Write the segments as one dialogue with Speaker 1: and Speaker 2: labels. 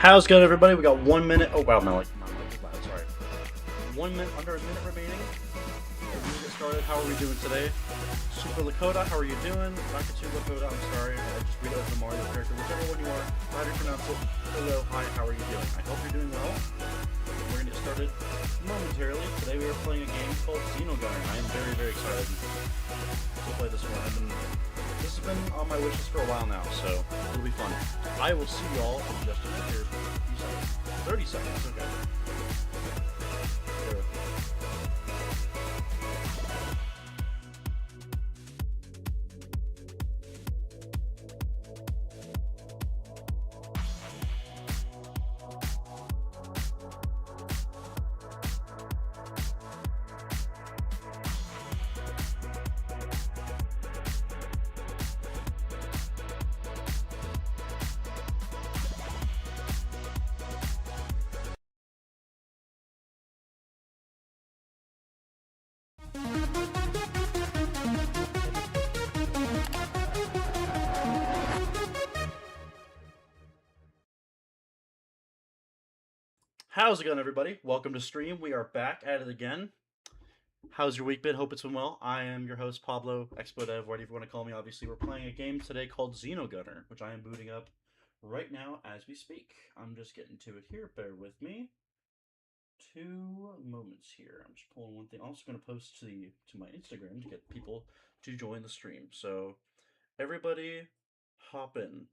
Speaker 1: How's it going, everybody? We got 1 minute. Oh wow, my mic is loud. Sorry. 1 minute, under a minute remaining. We'll get started. How are we doing today? Super Lakota, how are you doing? Dr. 2 Lakota, I'm sorry. I just read it as the Mario character. Whichever one you are, how do you pronounce it? Hello, hi, how are you doing? I hope you're doing well. We're going to get started momentarily. Today we are playing a game called Xenogunner. I am very, very excited to play this one. This has been on my wishes for a while now, so it'll be fun. I will see y'all in just a minute. Here's a few seconds. 30 seconds, okay. Bear with me. How's it going, everybody? Welcome to stream. We are back at it again. How's your week been? Hope it's been well. I am your host, Pablo, Expodev, whatever you want to call me. Obviously, we're playing a game today called Xenogunner, which I am booting up right now as we speak. I'm just getting to it here. Bear with me. 2 moments here. I'm just pulling one thing. I'm also going to post to my Instagram to get people to join the stream. So, everybody, hop in.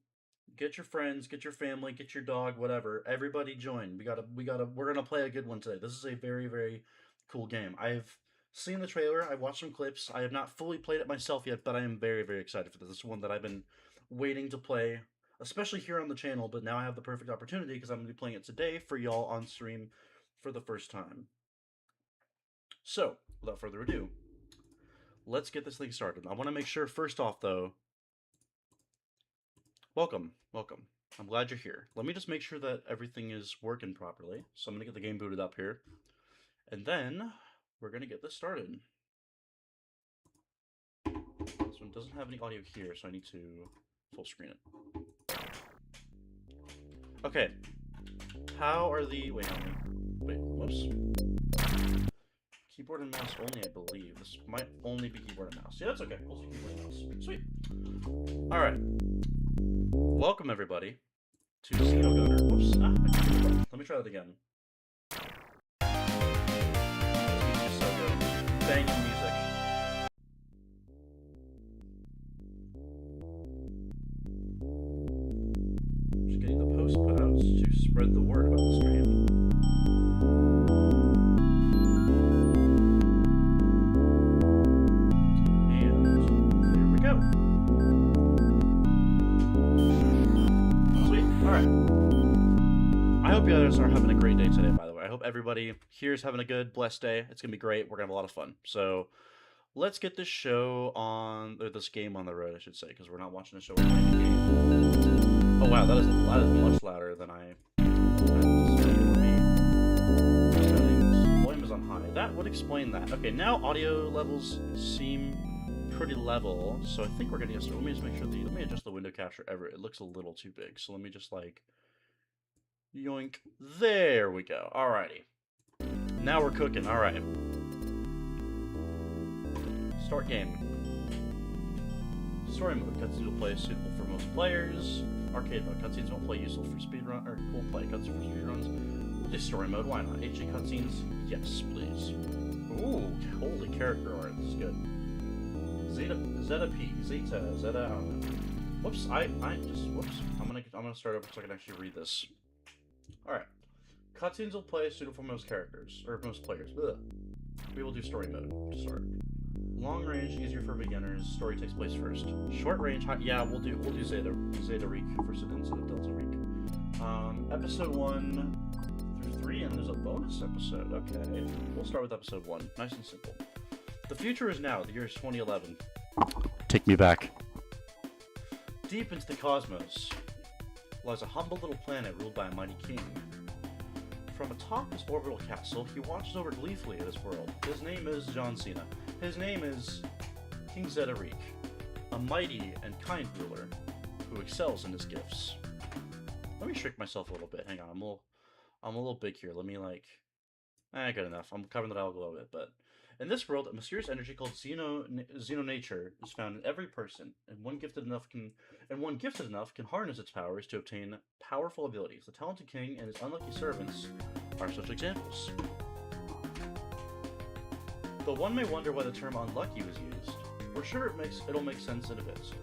Speaker 1: Get your friends, get your family, get your dog, whatever. Everybody join. We're gonna play a good one today. This is a very, very cool game. I've seen the trailer, I've watched some clips. I have not fully played it myself yet, but I am very, very excited for this. This is one that I've been waiting to play, especially here on the channel, but now I have the perfect opportunity because I'm gonna be playing it today for y'all on stream for the first time. So, without further ado, let's get this thing started. I want to make sure, first off, though, welcome. I'm glad you're here. Let me just make sure that everything is working properly. So I'm going to get the game booted up here. And then we're going to get this started. This one doesn't have any audio here, so I need to full screen it. Okay. How are the... Wait, whoops. Keyboard and mouse only, I believe. This might only be keyboard and mouse. Yeah, that's okay. We'll do keyboard and mouse. Sweet. Alright. Welcome, everybody, to Xenogunner. Whoops. Let me try that again. This music's so good. Banging music. Just getting the post put out to spread the word about the stream. I hope you guys are having a great day today, by the way. I hope everybody here is having a good, blessed day. It's going to be great. We're going to have a lot of fun. So let's get this show on, or this game on the road, I should say, because we're not watching the show, we're playing the game. Oh, wow, that is much louder than I settings. Volume is on high. That would explain that. Okay, now audio levels seem pretty level, so I think we're going to get started. Let me just make sure let me adjust the window capture ever. It looks a little too big, so let me just, like, yoink. There we go. Alrighty. Now we're cooking. Alright. Start game. Story mode. Cutscenes will play suitable for most players. Arcade mode. Cutscenes won't play useful for speedrun, or won't play cutscenes for speedruns. We'll do story mode. Why not? HD cutscenes? Yes, please. Ooh, holy character art. This is good. Zeta, I don't know. Whoops, whoops. I'm gonna start over so I can actually read this. Alright. Cutscenes will play suitable for most characters, or most players. Ugh. We will do story mode to start. Long range, easier for beginners. Story takes place first. Short range, yeah, we'll do Zeta Reek first instead of Delta Reek. Episode 1 through 3, and there's a bonus episode. Okay. We'll start with episode 1. Nice and simple. The future is now. The year is 2011. Take me back. Deep into the cosmos lies a humble little planet ruled by a mighty king. From atop his orbital castle, he watches over gleefully at his world. His name is John Cena. His name is King Xenogunner, a mighty and kind ruler who excels in his gifts. Let me shrink myself a little bit. Hang on, I'm a little big here. Let me good enough. I'm covering that out a little bit, but in this world, a mysterious energy called Xenonature is found in every person, and one gifted enough can harness its powers to obtain powerful abilities. The talented king and his unlucky servants are such examples. Though one may wonder why the term unlucky was used, we're sure it'll make sense in a bit.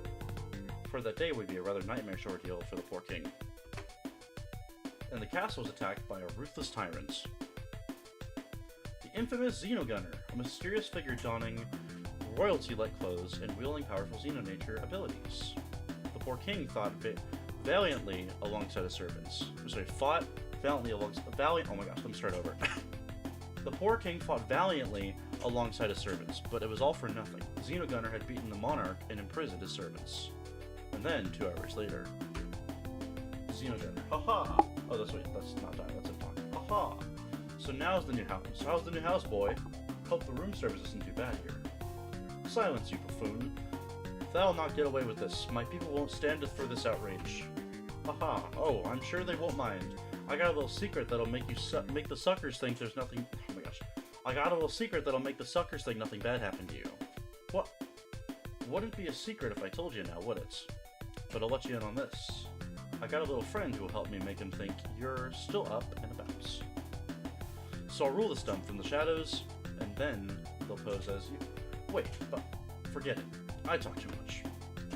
Speaker 1: For that day would be a rather nightmarish ordeal for the poor king. And the castle was attacked by a ruthless tyrant. Infamous Xenogunner, a mysterious figure donning royalty-like clothes and wielding powerful Xenonature abilities. The poor king fought valiantly alongside his servants. Oh my gosh, let me start over. The poor king fought valiantly alongside his servants, but it was all for nothing. Xenogunner had beaten the monarch and imprisoned his servants. And then, 2 hours later, Xenogunner. Haha! Oh, that's not dying, that's it talking. Haha! So now's the new house. So how's the new house, boy? Hope the room service isn't too bad here. Silence, you buffoon. Thou'll not get away with this. My people won't stand for this outrage. Haha. Oh, I'm sure they won't mind. I got a little secret that'll make the suckers think there's nothing. Oh my gosh. I got a little secret that'll make the suckers think nothing bad happened to you. What? Wouldn't be a secret if I told you now, would it? But I'll let you in on this. I got a little friend who will help me make him think you're still up and about. So I'll rule this dump from the shadows, and then they'll pose as you. Wait, but forget it. I talk too much.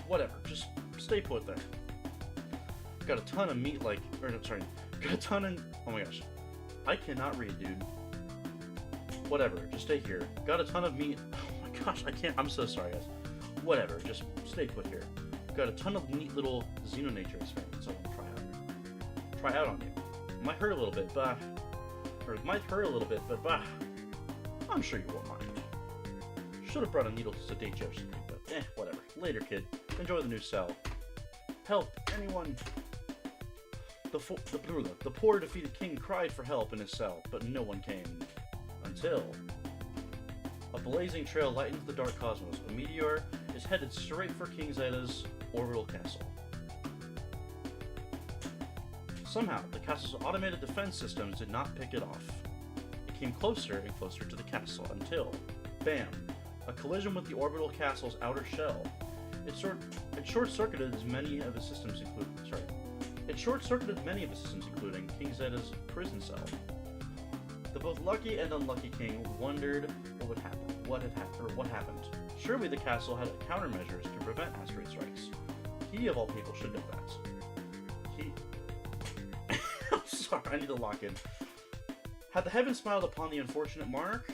Speaker 1: Whatever, just stay put there. got a ton of meat like, or no, sorry, got a ton of, oh my gosh. I cannot read, dude. Whatever, just stay here. Got a ton of meat, oh my gosh, I can't, I'm so sorry guys. Whatever, just stay put here. Got a ton of neat little Xenonature experiments I want to try out on you. Might hurt a little bit, but, or it might hurt a little bit, but bah, I'm sure you won't mind. Should have brought a needle to sedate you or something, but whatever. Later, kid. Enjoy the new cell. Help anyone. The poor defeated king cried for help in his cell, but no one came. Until a blazing trail lightens the dark cosmos. A meteor is headed straight for King Zeta's orbital castle. Somehow, the castle's automated defense systems did not pick it off. It came closer and closer to the castle until, bam, a collision with the orbital castle's outer shell. It short-circuited many of the systems, including King Zeta's prison cell. The both lucky and unlucky king wondered what happened. Surely the castle had countermeasures to prevent asteroid strikes. He, of all people, should know that. I'm sorry, I need to lock in. Had the heavens smiled upon the unfortunate monarch,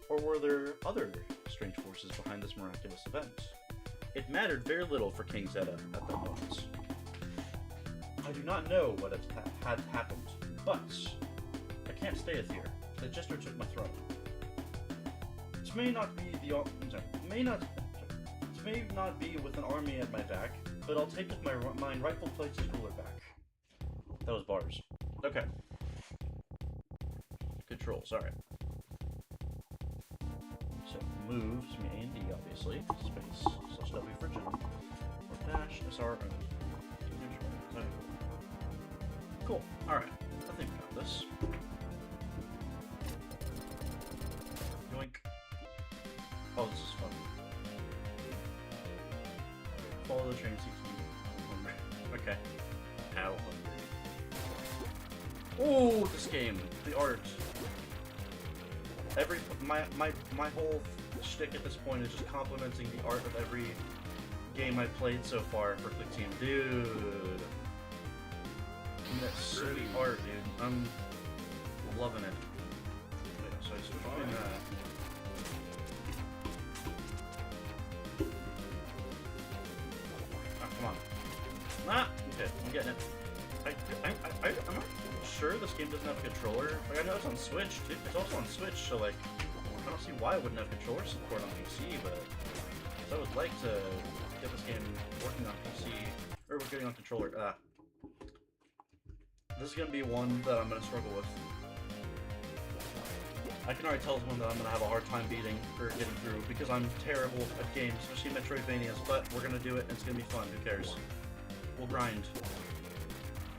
Speaker 1: or were there other strange forces behind this miraculous event? It mattered very little for King Zeta at that moment. I do not know what had happened, but I can't stay here. The jester took my throne. This may not be with an army at my back, but I'll take my rightful place as ruler back. That was bars. Okay. Control, sorry. So, moves, me A and D, obviously. Space, slash W for jump. Or dash, SR, cool, alright. I think we got this. Yoink. Oh, this is fun. Follow the train, CQ. Okay. Ow, hungry. Oh, this game, the art. My whole shtick at this point is just complimenting the art of every game I've played so far for Click Team. Dude. And that sweet art, dude. I'm loving it. Wait, so I switch between that. Ah, come on. Ah! Okay, I'm getting it. I'm not sure this game doesn't have a controller. Like, I know it's on Switch, too. It's also on Switch, so like, I don't see why it wouldn't have controller support on PC, but I would like to get this game working on PC, or we're getting on controller. This is gonna be one that I'm gonna struggle with. I can already tell it's one that I'm gonna have a hard time beating or getting through because I'm terrible at games, especially Metroidvanias. But we're gonna do it, and it's gonna be fun. Who cares? We'll grind.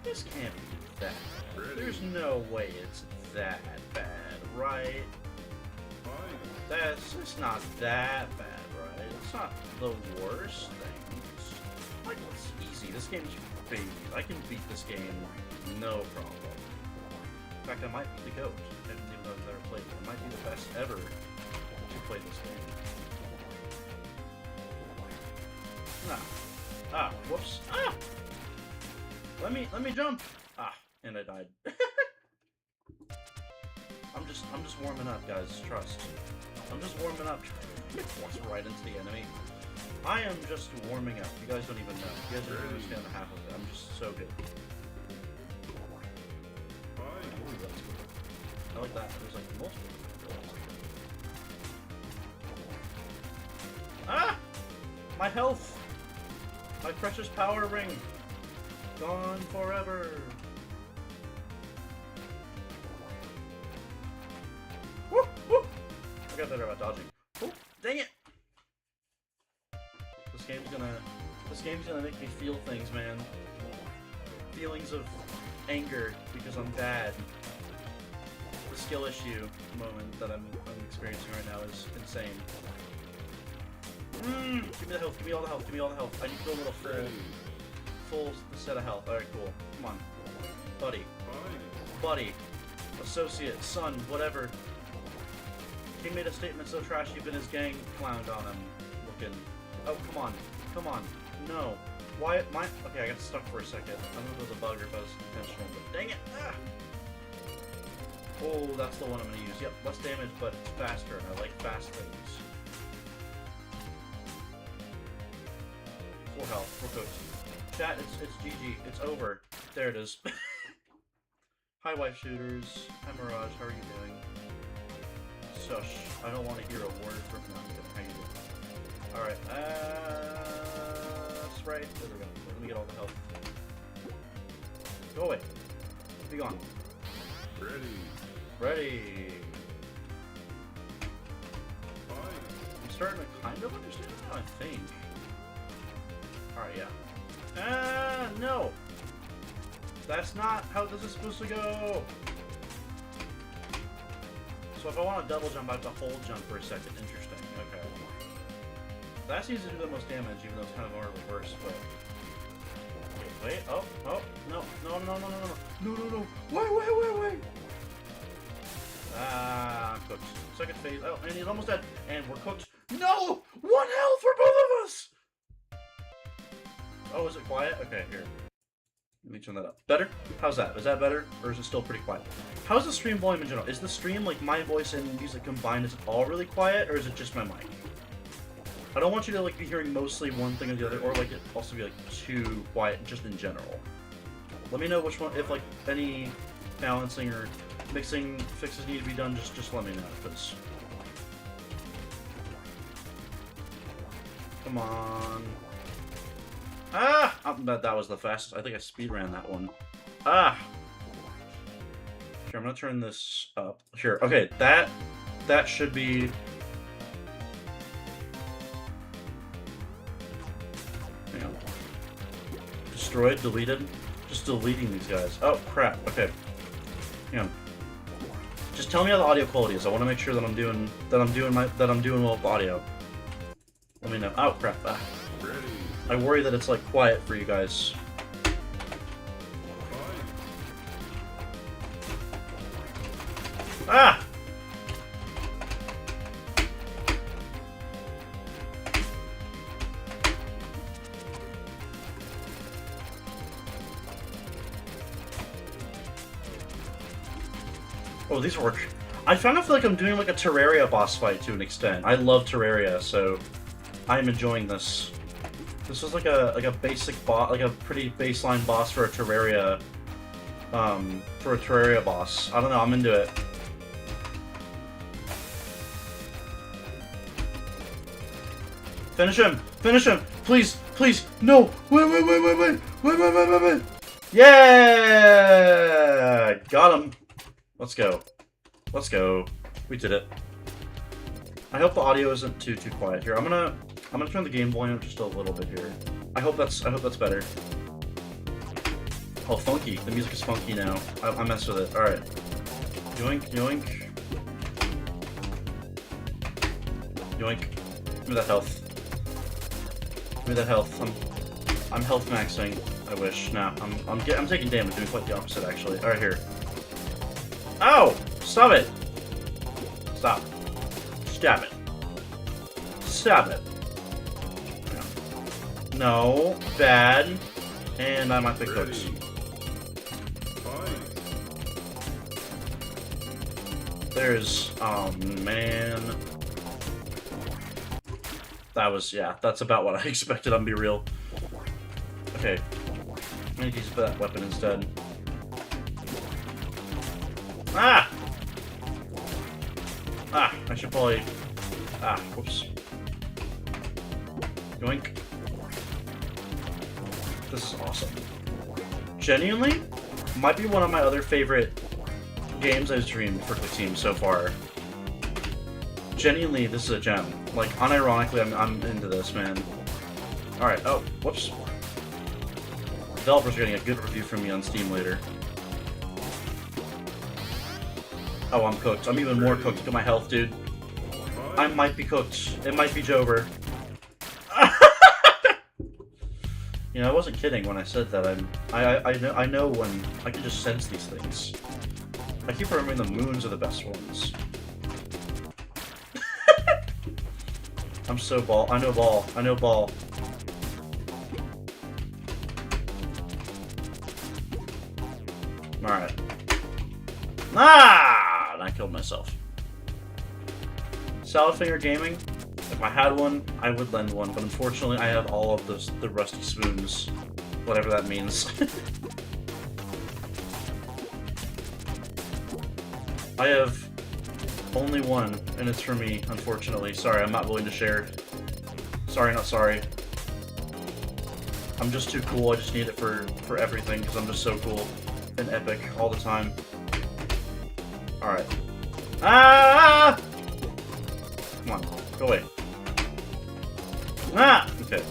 Speaker 1: This can't be that bad. There's no way it's that bad, right? It's not that bad, right? It's not the worst things. Like, it's easy. This game's baby. I can beat this game, no problem. In fact, I might be the GOAT. Even though I've never played it. I might be the best ever to play this game. Ah, whoops. Ah! Let me jump! Ah, and I died. I'm just warming up, guys, trust. I'm just warming up. It walks right into the enemy. I am just warming up. You guys don't even know. You guys don't understand the half of it. I'm just so good. Ooh, that's cool. I like that. There's like multiple. Ah! My health! My precious power ring! Gone forever! Woo! Woo! I got better about dodging. Oh, dang it! This game's gonna make me feel things, man. Feelings of anger because I'm bad. The skill issue moment that I'm experiencing right now is insane. Give me the health, give me all the health, give me all the health. I need to go a little full set of health. Alright, cool. Come on. Buddy. Associate, son, whatever. He made a statement so trashy even his gang clowned on him. Looking. Oh, come on. Come on. No. Why? Okay, I got stuck for a second. I don't know if it was a bug or if it was intentional, but dang it! Ah! Oh, that's the one I'm gonna use. Yep, less damage, but it's faster, and I like fast things. Full health, full coach. Chat, it's GG. It's over. There it is. Hi, wife shooters. Hi, Mirage. How are you doing? Shush. I don't want to hear a word from you. How you doing? Alright, that's right. There we go. Let me get all the health. Go away. Be gone.
Speaker 2: Ready.
Speaker 1: Ready. I'm starting to kind of understand it now, I think. Alright, yeah. No! That's not how this is supposed to go! So if I want to double jump, I have to hold jump for a second. Interesting. Okay. That seems to do the most damage, even though it's kind of more reverse, but... Wait, oh, no. No. Wait. I'm cooked. Second phase. Oh, and he's almost dead. And we're cooked. No! 1 health for both of us! Oh, is it quiet? Okay, here. Let me turn that up. Better? How's that? Is that better? Or is it still pretty quiet? How's the stream volume in general? Is the stream, like, my voice and music combined, is it all really quiet, or is it just my mic? I don't want you to, like, be hearing mostly one thing or the other, or, like, it also be, like, too quiet, just in general. Let me know which one, if, like, any balancing or mixing fixes need to be done, just let me know, because... Come on... Ah! That was the fastest. I think I speedran that one. Ah! Here, I'm gonna turn this up. Here, okay, that should be... Hang on. Destroyed, deleted? Just deleting these guys. Oh, crap, okay. Hang on. Just tell me how the audio quality is. I want to make sure that I'm doing well with the audio. Let me know. Oh, crap. Ah. I worry that it's, like, quiet for you guys. Ah! Oh, these work. I kind of feel like I'm doing, like, a Terraria boss fight to an extent. I love Terraria, so I'm enjoying this. This is like a basic boss, like a pretty baseline boss for a Terraria, boss. I don't know, I'm into it. Finish him! Finish him! Please! Please! No! Wait! Yeah! Got him! Let's go. Let's go. We did it. I hope the audio isn't too quiet here. I'm gonna turn the game volume up just a little bit here. I hope that's better. Oh, funky. The music is funky now. I messed with it. Alright. Yoink, yoink. Yoink. Give me that health. Give me that health. I'm health maxing. I wish. Nah, I'm taking damage. Doing quite the opposite, actually. Alright, here. Ow! Stop it! Stop. Stab it. Stab it. No. Bad. And I might pick hooks. There's... oh, man. That was... yeah, that's about what I expected, I'm gonna be real. Okay. I'm gonna use that weapon instead. Ah! Ah, I should probably... ah, whoops. Yoink. This is awesome. Genuinely, might be one of my other favorite games I've streamed for Click Team so far. Genuinely, this is a gem. Like, unironically, I'm into this, man. Alright, oh, whoops. Developers are getting a good review from me on Steam later. Oh, I'm cooked. I'm even more cooked. Look at my health, dude. I might be cooked. It might be Jover. You know, I wasn't kidding when I said that. I know when I can just sense these things. I keep remembering the moons are the best ones. I'm so ball. I know ball. I know ball. Ah! And I killed myself. Salad Gaming. If I had one, I would lend one, but unfortunately I have all of the rusty spoons. Whatever that means. I have only one, and it's for me, unfortunately. Sorry, I'm not willing to share. Sorry, not sorry. I'm just too cool, I just need it for everything, because I'm just so cool and epic all the time. Alright. Ah! Come on, go away. Ah! Okay.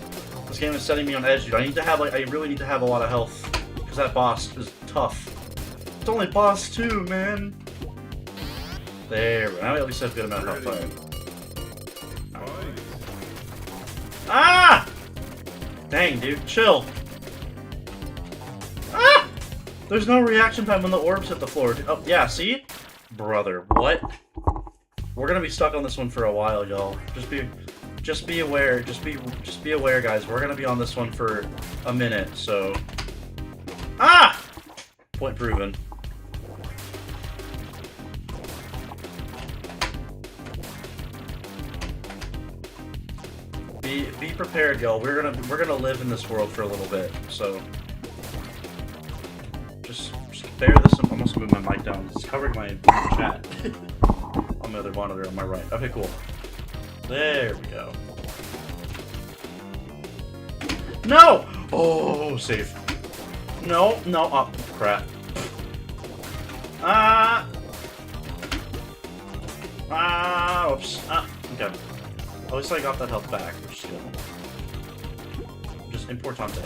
Speaker 1: This game is setting me on edge, dude. I really need to have a lot of health, because that boss is tough. It's only boss 2, man! There, now I at least have a good amount of health. Right. Ah! Dang, dude, chill. Ah! There's no reaction time when the orbs hit the floor. Oh, yeah, see? Brother, what? We're gonna be stuck on this one for a while, y'all. Just be aware. Just be aware, guys. We're gonna be on this one for a minute, so... Ah! Point proven. Be prepared, y'all. We're gonna live in this world for a little bit, so just bear this. I'm almost moving my mic down. It's covering my chat on my other monitor on my right. Okay, cool. There we go. No! Oh, safe. No, no. Oh, crap. Oops. Okay. At least I got that health back, which is good. Just importante.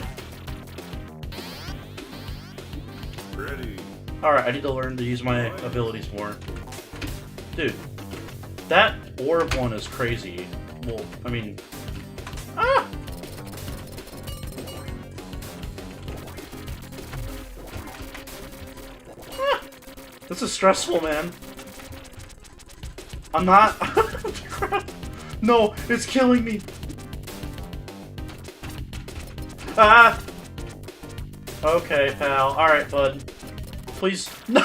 Speaker 2: Ready.
Speaker 1: Alright, I need to learn to use my abilities more. Dude, that orb one is crazy. Well, I mean... Ah! Ah! This is stressful, man. I'm not... Crap. No, it's killing me! Ah! Okay, pal. Alright, bud. Please. No!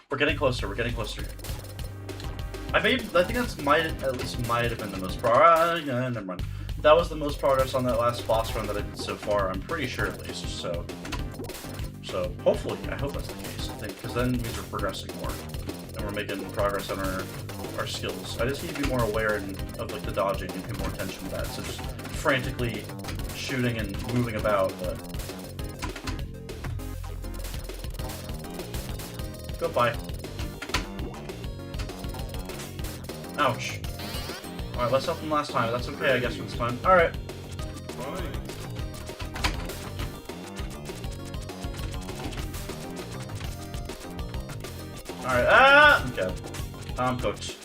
Speaker 1: We're getting closer, we're getting closer. I think that's at least might have been the most progress. Yeah, never mind. That was the most progress on that last boss run that I did so far. I'm pretty sure, at least. So hopefully, I hope that's the case. I think, because then it means we're progressing more, and we're making progress on our skills. I just need to be more aware of like the dodging and pay more attention to that. So just frantically shooting and moving about, but goodbye. Ouch. Alright, less health than last time. That's okay, I guess, for this time. Alright. Alright, okay. I'm cooked.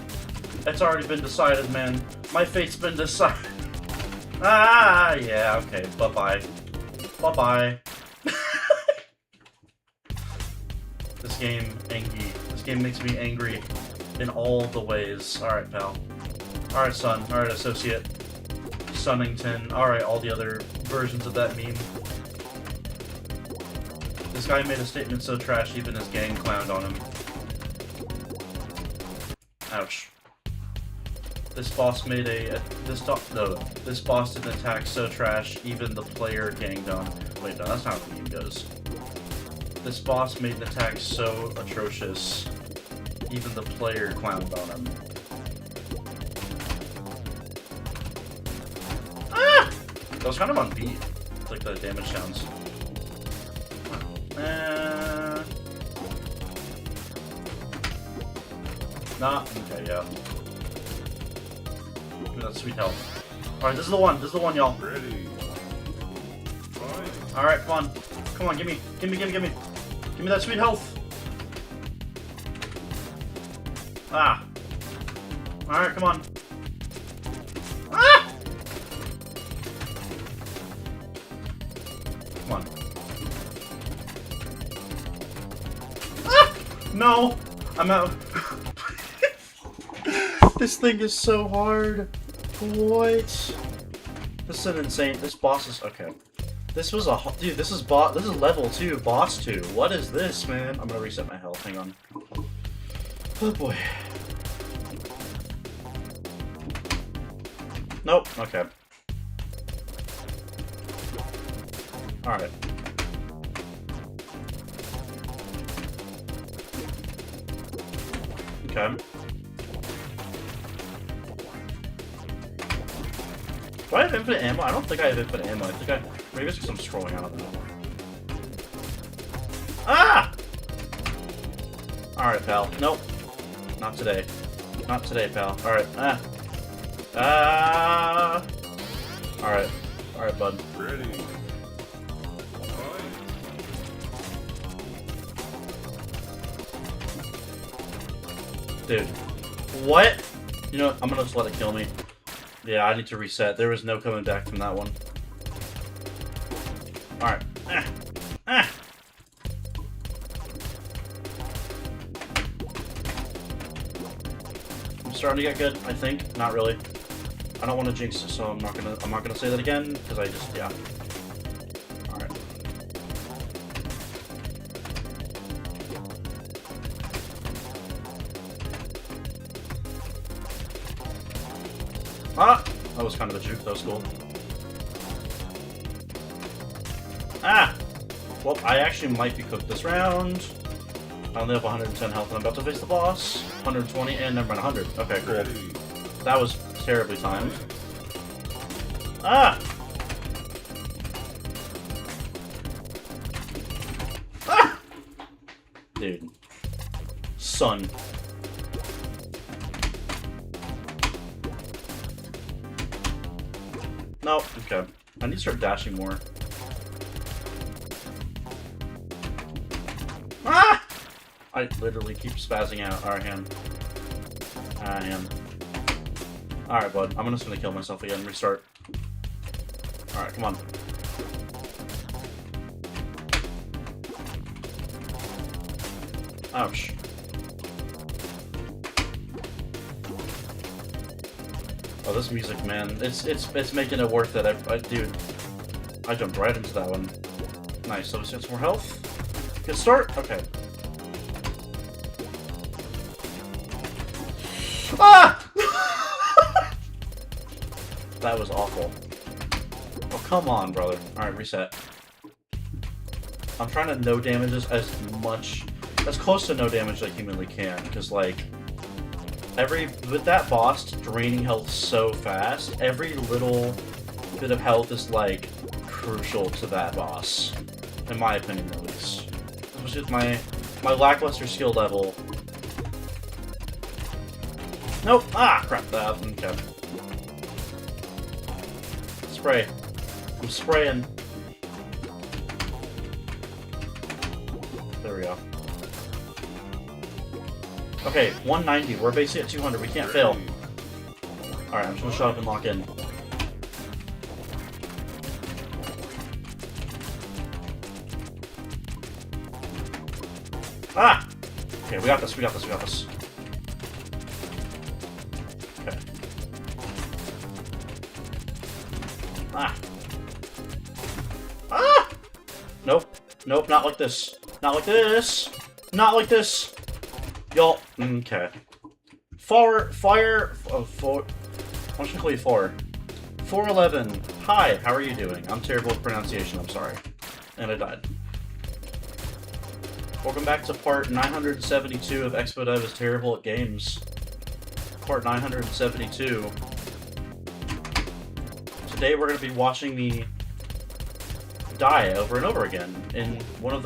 Speaker 1: It's already been decided, man. My fate's been decided. Ah, yeah, okay. Bye-bye. Bye-bye. This game, angry. This game makes me angry in all the ways. Alright, pal. Alright, son. Alright, associate. Sunnington. Alright, all the other versions of that meme. This guy made a statement so trash, even his gang clowned on him. Ouch. This boss made this boss did an attack so trash, even the player ganged on. Wait, no, that's not how the meme goes. This boss made an attack so atrocious, even the player clowned on him. Ah! That was kind of on beat. It's like the damage sounds. Nah, okay, yeah. Give me that sweet health. Alright, this is the one. This is the one, y'all.
Speaker 2: Ready.
Speaker 1: Alright, come on. Come on, give me. Give me that sweet health. Ah. Alright, come on. Ah! Come on. Ah! No! I'm out. This thing is so hard. What? This is an insane. This boss is okay. This was a dude. This is level 2, boss 2. What is this, man? I'm gonna reset my health. Hang on. Oh boy. Nope. Okay. All right. Okay. Do I have infinite ammo? I don't think I have infinite ammo. I think maybe it's because I'm scrolling out of that. Ah! Alright, pal. Nope. Not today. Not today, pal. Alright. Ah. Ah! Alright. Alright, bud.
Speaker 2: Ready.
Speaker 1: Dude. What? You know what? I'm gonna just let it kill me. Yeah, I need to reset. There was no coming back from that one. Alright. Ah. Ah. I'm starting to get good, I think. Not really. I don't want to jinx it, so I'm not gonna say that again, because I just, yeah. Alright. Ah! That was kind of a juke, that was cool. Ah! Well, I actually might be cooked this round. I only have 110 health and I'm about to face the boss. 120 and never mind, 100. Okay, cool.
Speaker 2: Ready.
Speaker 1: That was terribly timed. Ah! Ah! Dude. Son. No, okay. I need to start dashing more. Ah! I literally keep spazzing out. Alright, hand. Hand. Alright, bud. I'm just gonna kill myself again. Restart. Alright, come on. Ouch. Oh, this music, man. It's making it worth it. Dude, I jumped right into that one. Nice. So let's get some more health. Good start. Okay. Ah! That was awful. Oh, come on, brother. Alright, reset. I'm trying to no damage this as close to no damage as I humanly can, because, like, with that boss draining health so fast, every little bit of health is, like, crucial to that boss. In my opinion, at least. Especially with my lackluster skill level. Nope! Ah, crap, that. Okay. Spray. I'm spraying. There we go. Okay, 190. We're basically at 200. We can't fail. Alright, I'm just gonna shut up and lock in. Ah! Okay, we got this, we got this, we got this. Okay. Ah! Ah! Nope. Nope, not like this. Not like this! Not like this! Y'all. Okay. Fire. Oh, I'm just gonna call you 411. Hi, how are you doing? I'm terrible with pronunciation, I'm sorry. And I died. Welcome back to part 972 of Expo Dev is Terrible at Games. Part 972. Today we're going to be watching me die over and over again in one of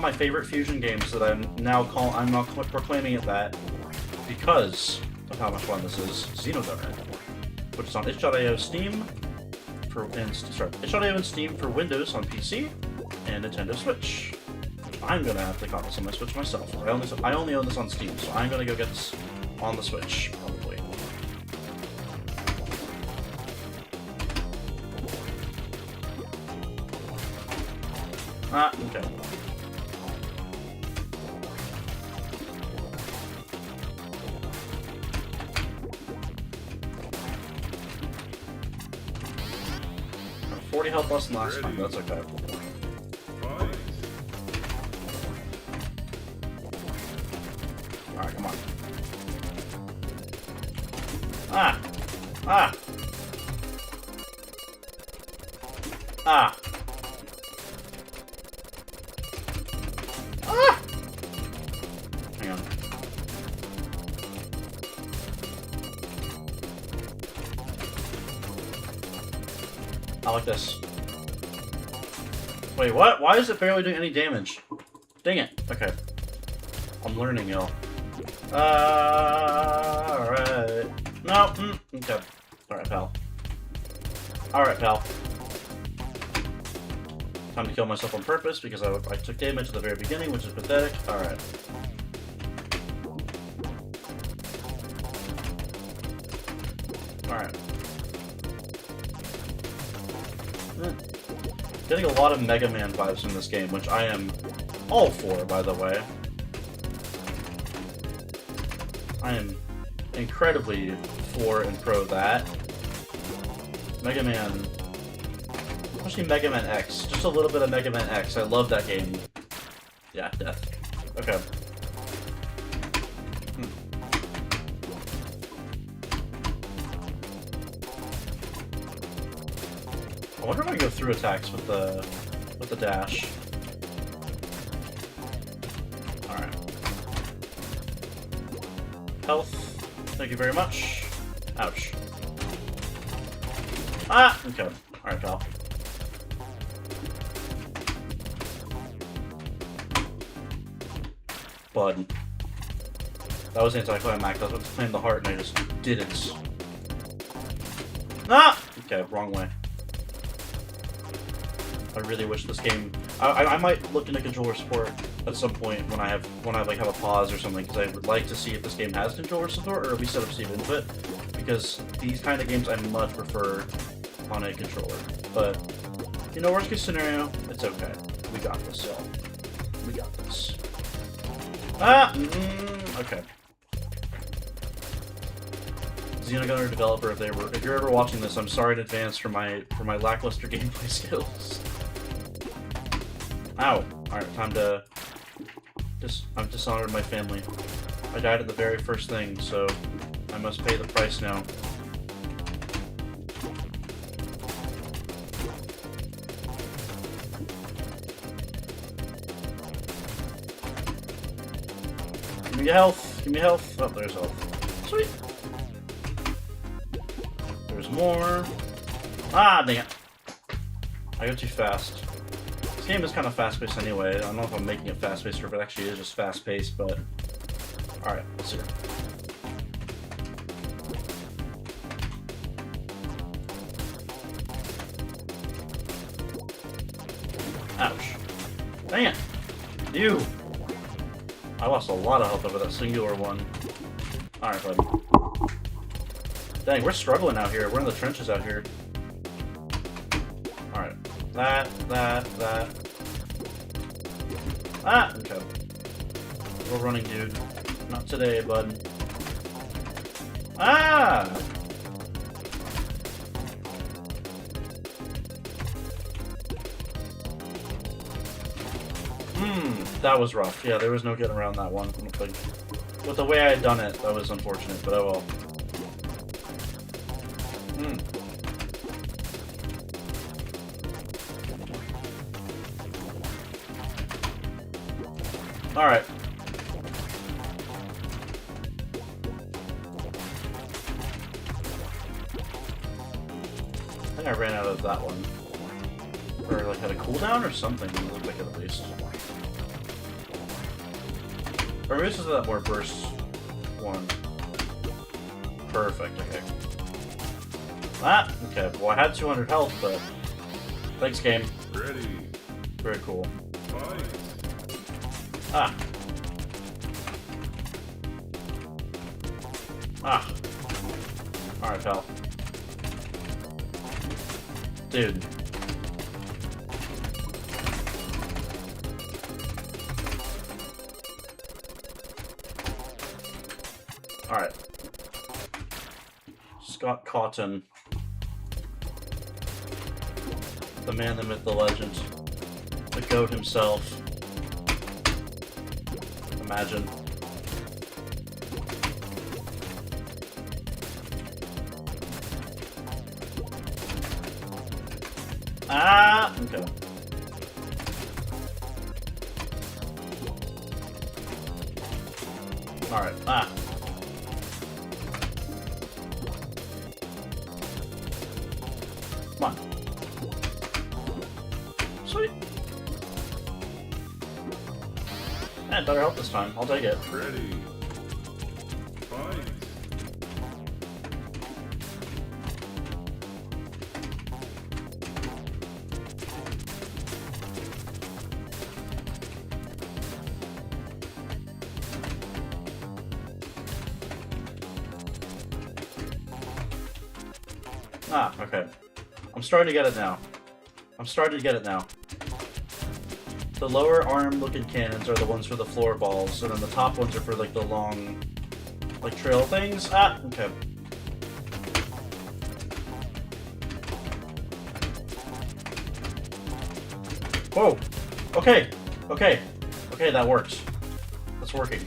Speaker 1: my favorite fusion games that I'm now proclaiming it that because of how much fun this is. Xenogunner, which is on itch.io Steam itch.io and Steam for Windows on PC and Nintendo Switch. I'm gonna have to copy this on my Switch myself. I only own this on Steam, so I'm gonna go get this on the Switch, probably. Ah, okay. 40 health less than last time. That's okay.
Speaker 2: Fight.
Speaker 1: Alright, come on. Ah! Ah! Ah! Ah! Hang on. I like this. Wait, what? Why is it barely doing any damage? Dang it. Okay. I'm learning, y'all. Alright. No. Okay. Alright, pal. Alright, pal. Time to kill myself on purpose because I took damage at the very beginning, which is pathetic. Alright. Alright. Getting a lot of Mega Man vibes from this game, which I am all for, by the way. I am incredibly for and pro that. Mega Man, especially Mega Man X, just a little bit of Mega Man X. I love that game. Yeah, death. Okay. I wonder if I can go through attacks with the dash. Alright. Health. Thank you very much. Ouch. Ah! Okay. Alright, pal. Bud. That was anticlimactic. I was about to claim the heart and I just didn't. Ah! Okay, wrong way. I really wish this game. I might look into controller support at some point when I have a pause or something, because I would like to see if this game has controller support or if we set up Steam Input, because these kind of games I much prefer on a controller. But you know, worst case scenario, it's okay. We got this, y'all. We got this. Ah. Okay. Xenogunner developer, if you're ever watching this, I'm sorry in advance for my lackluster gameplay skills. Ow. Alright, time to... I've dishonored my family. I died at the very first thing, so I must pay the price now. Give me health! Give me health! Oh, there's health. Sweet! There's more. Ah, dang it. I go too fast. This game is kind of fast-paced anyway. I don't know if I'm making it fast-paced or if it actually is just fast-paced, but... Alright, let's see. Ouch. Dang it! Ew! I lost a lot of health over that singular one. Alright, buddy. Dang, we're struggling out here. We're in the trenches out here. Alright. That. Ah! Okay. We're running, dude. Not today, bud. Ah! That was rough. Yeah, there was no getting around that one. Like, with the way I had done it, that was unfortunate, but oh well. Alright. I think I ran out of that one. Or like had a cooldown or something, it looked like it at least. Or maybe this is that more burst one. Perfect, okay. Ah, okay. Well, I had 200 health, but... Thanks, game.
Speaker 2: Ready.
Speaker 1: Very cool.
Speaker 2: Fight.
Speaker 1: Ah. Ah. Alright, pal. Dude. Alright. Scott Cotton. The man, the myth, the legend. The goat himself. Imagine. Ah! Okay. Alright, ah. Come on. Sweet. Man, better help this time. I'll take it.
Speaker 2: Ready. Fight.
Speaker 1: Ah, okay. I'm starting to get it now. I'm starting to get it now. The lower arm-looking cannons are the ones for the floor balls, and then the top ones are for, like, the long, like, trail things. Ah, okay. Whoa! Okay! Okay! Okay, that works. That's working.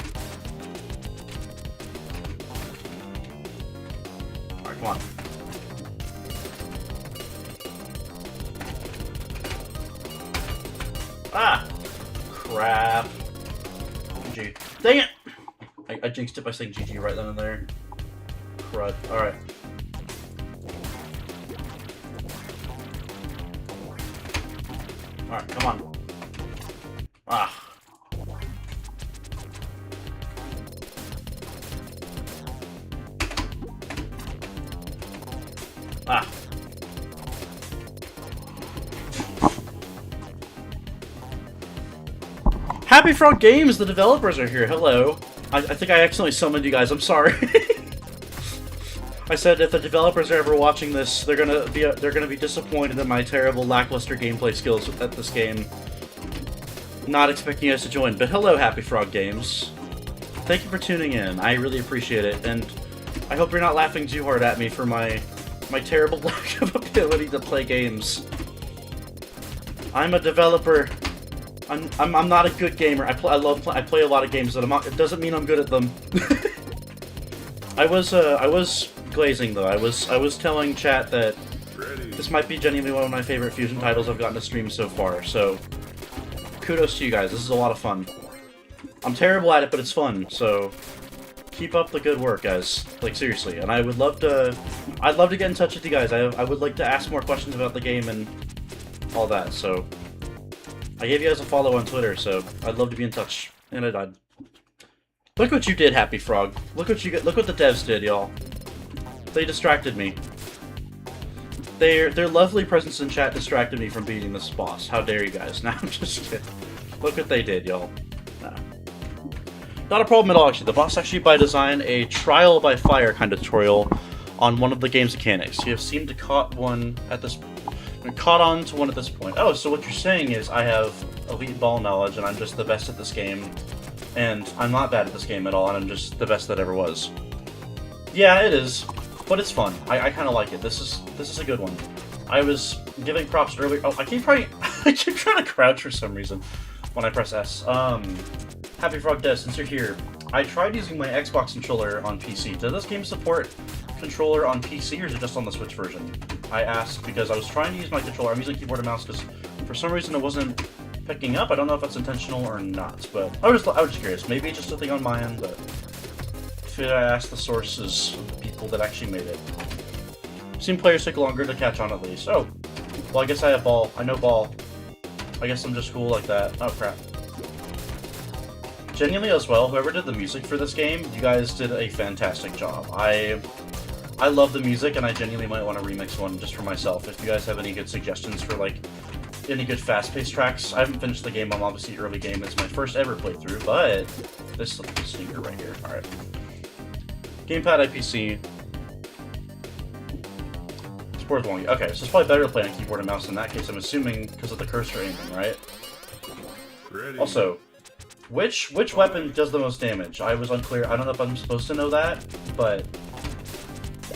Speaker 1: Alright, come on. Ah! Crap. GG. Dang it! I jinxed it by saying GG right then and there. Crud. Alright. Alright, come on. Ah. Ah. Happy Frog Games, the developers are here. Hello. I think I accidentally summoned you guys. I'm sorry. I said if the developers are ever watching this, they're gonna be disappointed in my terrible lackluster gameplay skills at this game. Not expecting you guys to join, but hello, Happy Frog Games. Thank you for tuning in. I really appreciate it, and I hope you're not laughing too hard at me for my terrible lack of ability to play games. I'm a developer. I'm not a good gamer. I play a lot of games, but it doesn't mean I'm good at them. I was glazing though. I was telling chat that this might be genuinely one of my favorite Fusion titles I've gotten to stream so far. So kudos to you guys. This is a lot of fun. I'm terrible at it, but it's fun. So keep up the good work, guys. Like seriously. And I'd love to get in touch with you guys. I would like to ask more questions about the game and all that. So I gave you guys a follow on Twitter, so I'd love to be in touch. And I died. Look what you did, Happy Frog. Look what the devs did, y'all. They distracted me. Their lovely presence in chat distracted me from beating this boss. How dare you guys? Nah, I'm just kidding. Look what they did, y'all. Nah. Not a problem at all, actually. The boss actually, by design, a trial by fire kind of tutorial on one of the game's mechanics. You have seemed to caught on to one at this point. Oh, so what you're saying is I have elite ball knowledge and I'm just the best at this game, and I'm not bad at this game at all, and I'm just the best that ever was. Yeah, it is, but it's fun. I kind of like it. This is a good one. I was giving props earlier. Oh, I keep trying to crouch for some reason when I press S. Happy Frog Dev, since you're here, I tried using my Xbox controller on PC. Does this game support controller on PC, or is it just on the Switch version? I asked because I was trying to use my controller. I'm using keyboard and mouse because for some reason it wasn't picking up. I don't know if that's intentional or not, but I was just curious. Maybe it's just a thing on my end, but I asked the sources of the people that actually made it. Seen players take longer to catch on at least. Oh, well, I guess I have ball. I know ball. I guess I'm just cool like that. Oh crap. Genuinely as well, whoever did the music for this game, you guys did a fantastic job. I love the music, and I genuinely might want to remix one just for myself. If you guys have any good suggestions for, like, any good fast-paced tracks. I haven't finished the game. I'm obviously early game. It's my first ever playthrough, but this is a sneaker right here. Alright. Gamepad IPC. Sports won't. Okay, so it's probably better to play on keyboard and mouse in that case, I'm assuming, because of the cursor aiming, right?
Speaker 2: Ready.
Speaker 1: Also, which weapon does the most damage? I was unclear. I don't know if I'm supposed to know that, but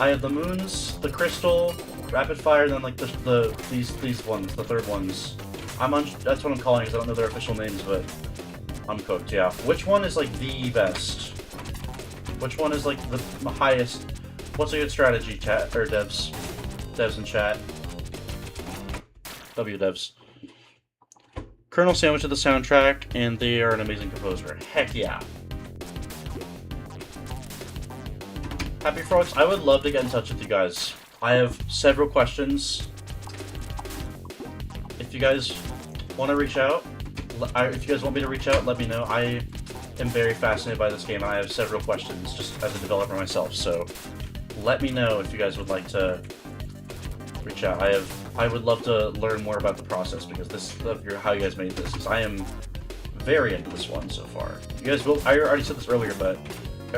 Speaker 1: I have the moons, the crystal, rapid fire, then like these ones, the third ones. That's what I'm calling it, because I don't know their official names, but I'm cooked. Yeah. Which one is like the best? Which one is like the highest? What's a good strategy, chat or devs in chat? devs. Colonel Sandwich did the soundtrack, and they are an amazing composer. Heck yeah. Happy Frogs, I would love to get in touch with you guys. I have several questions. If you guys want to reach out, if you guys want me to reach out, let me know. I am very fascinated by this game, and I have several questions just as a developer myself, so let me know if you guys would like to reach out. I would love to learn more about the process, because how you guys made this, because I am very into this one so far. You guys will, I already said this earlier, but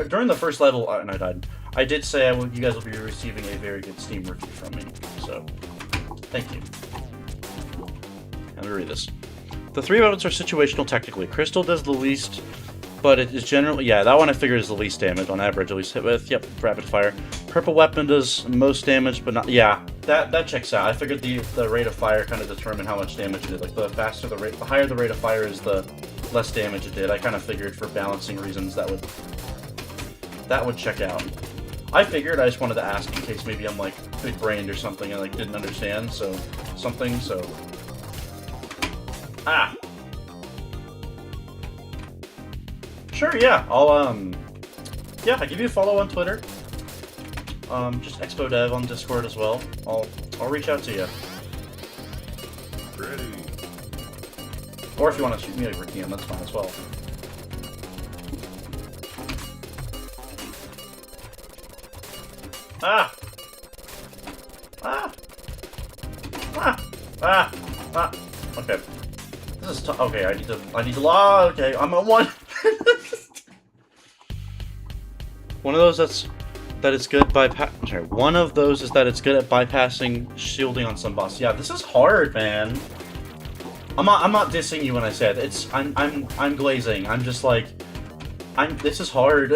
Speaker 1: during the first level, and I died, I did say you guys will be receiving a very good Steam review from me, so thank you. Let me read this. The three weapons are situational technically. Crystal does the least, but it is generally... Yeah, that one I figured is the least damage on average, at least hit with. Yep, rapid fire. Purple weapon does most damage, but not... Yeah, that checks out. I figured the rate of fire kind of determined how much damage it did. Like, the higher the rate of fire is, the less damage it did. I kind of figured for balancing reasons that would check out. I figured, I just wanted to ask in case maybe I'm like big-brained or something and like didn't understand, so... Ah! Sure, yeah, yeah, I give you a follow on Twitter. Just ExpoDev on Discord as well. I'll reach out to you.
Speaker 2: Ready.
Speaker 1: Or if you want to shoot me over DM, that's fine as well. Ah! Ah! Ah! Ah! Ah! Okay. This is okay, I need to log. Okay, I'm at one. One of those that it's good one of those is that it's good at bypassing shielding on some boss. Yeah, this is hard, man. I'm not dissing you when I said it's I'm glazing. I'm just like this is hard.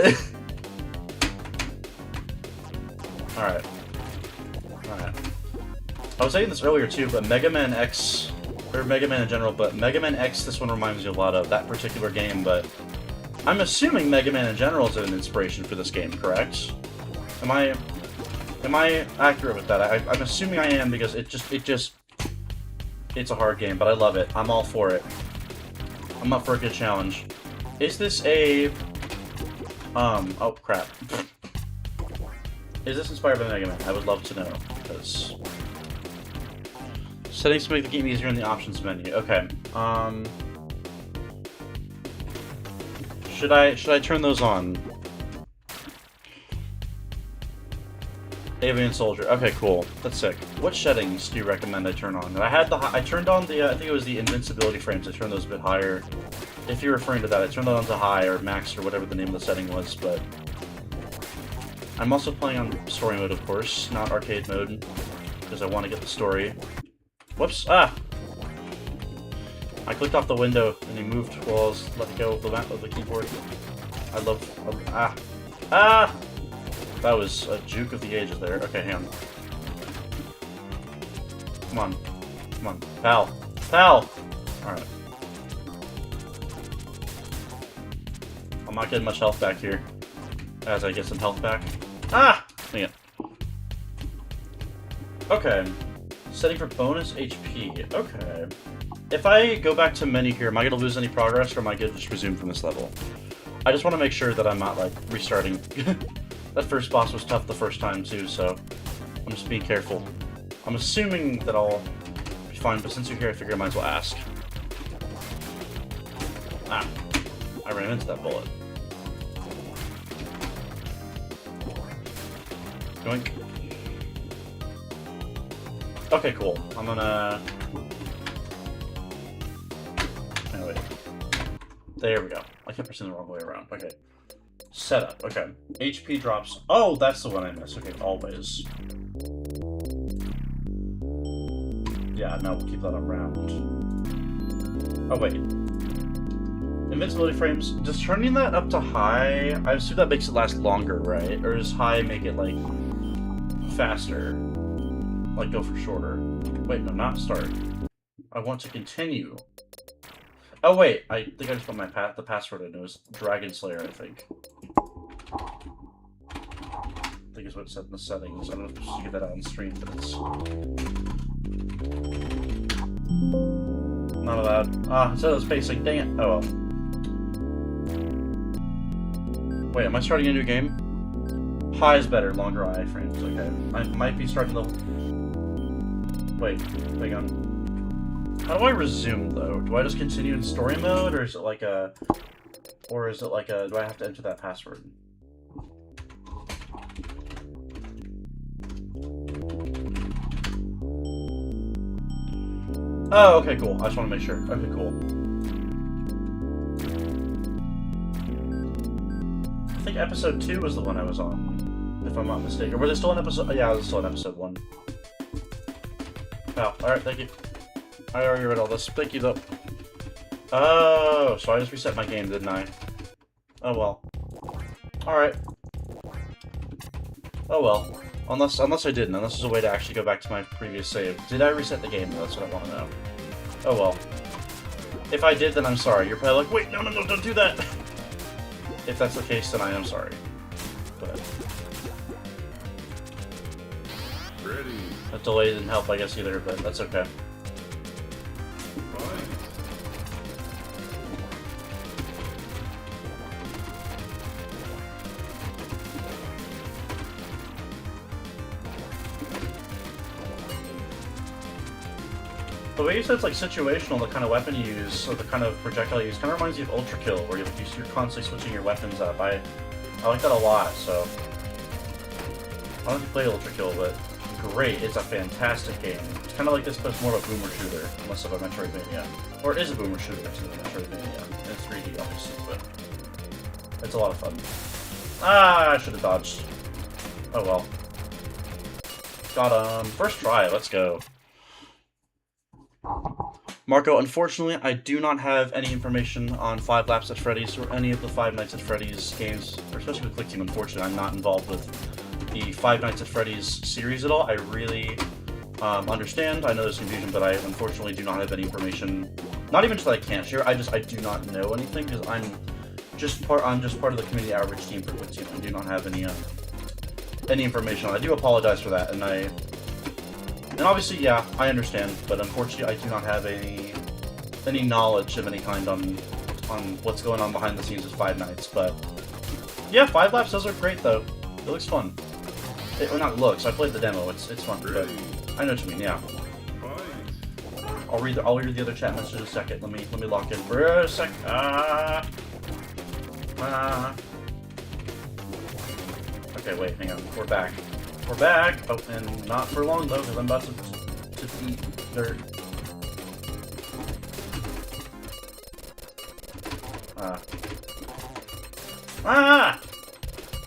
Speaker 1: Alright. I was saying this earlier too, but Mega Man X, or Mega Man in general, but Mega Man X, this one reminds me a lot of that particular game, but I'm assuming Mega Man in general is an inspiration for this game, correct? Am I accurate with that? I'm assuming I am, because it's a hard game, but I love it. I'm all for it. I'm up for a good challenge. Is this a, oh crap. Is this inspired by Mega Man? I would love to know, because... Settings to make the game easier in the options menu. Okay, Should I turn those on? Avian Soldier. Okay, cool. That's sick. What settings do you recommend I turn on? I turned on the, I think it was the invincibility frames. I turned those a bit higher. If you're referring to that, I turned that on to high or max or whatever the name of the setting was, but... I'm also playing on story mode, of course, not arcade mode, because I want to get the story. Whoops! Ah! I clicked off the window, and he moved while I was letting go of the keyboard. Ah! Ah! That was a juke of the ages there. Okay, hang on. Come on. Come on. Pal! Pal! Alright. I'm not getting much health back here. As I get some health back. Ah! Dang it. Okay. Setting for bonus HP. Okay. If I go back to menu here, am I going to lose any progress, or am I going to just resume from this level? I just want to make sure that I'm not, like, restarting. That first boss was tough the first time, too, so I'm just being careful. I'm assuming that I'll be fine, but since you're here, I figure I might as well ask. Ah. I ran into that bullet. Yoink. Okay, cool. I'm gonna... Oh, wait. There we go. I kept pressing the wrong way around. Okay. Setup. Okay. HP drops. Oh, that's the one I missed. Okay, always. Yeah, no, we'll keep that around. Oh, wait. Invincibility frames. Does turning that up to high... I assume that makes it last longer, right? Or does high make it, like, faster? Like, go for shorter. Wait, no, not start. I want to continue. Oh, wait, I think I just put my the password in. It was Dragon Slayer, I think. I think is what it said in the settings. I don't know if I'm supposed to get that out on stream, but it's... not allowed. Ah, it said it was facing. Dang it. Oh, well. Wait, am I starting a new game? High is better, longer iframes. Okay. I might be starting the... Wait, hang on. How do I resume, though? Do I just continue in story mode, or is it like a... Or is it like a... Do I have to enter that password? Oh, okay, cool. I just want to make sure. Okay, cool. I think episode 2 was the one I was on, if I'm not mistaken. Or were they still in episode... Yeah, I was still in episode 1. Oh, alright, thank you. I already read all this. Thank you, though. Oh, so I just reset my game, didn't I? Oh, well. Alright. Oh, well. Unless I didn't. Unless there's a way to actually go back to my previous save. Did I reset the game? That's what I want to know. Oh, well. If I did, then I'm sorry. You're probably like, wait, no, don't do that! If that's the case, then I am sorry. But...
Speaker 2: Ready.
Speaker 1: that delay didn't help, I guess, either, but that's okay.
Speaker 2: Fight.
Speaker 1: The way you said it's like situational, the kind of weapon you use, or the kind of projectile you use, kind of reminds you of Ultra Kill, where you're constantly switching your weapons up. I like that a lot, so... I don't know if you played Ultra Kill, but great, it's a fantastic game. It's kind of like this, but it's more of a boomer shooter, less of a Metroidvania. Or it is a boomer shooter, it's a Metroidvania. And it's 3D, obviously, but... it's a lot of fun. Ah, I should have dodged. Oh well. Got him. First try, let's go. Marco, unfortunately, I do not have any information on Five Laps at Freddy's or any of the Five Nights at Freddy's games, or especially with Click Team. Unfortunately, I'm not involved with the Five Nights at Freddy's series at all. I really understand. I know there's confusion, but I unfortunately do not have any information. Not even just that I can't share. I do not know anything because I'm just part of the community outreach team for Click Team. I do not have any information. I do apologize for that, and obviously, yeah, I understand, but unfortunately, I do not have any knowledge of any kind on what's going on behind the scenes with Five Nights. But yeah, Five Laps does look great though. It looks fun. Well, not looks. I played the demo. It's fun. But I know what you mean. Yeah. I'll read the other chat message in a second. Let me lock in for a sec. Okay, wait, hang on. We're back. We're back! Oh, and not for long, though, because I'm about to eat dirt.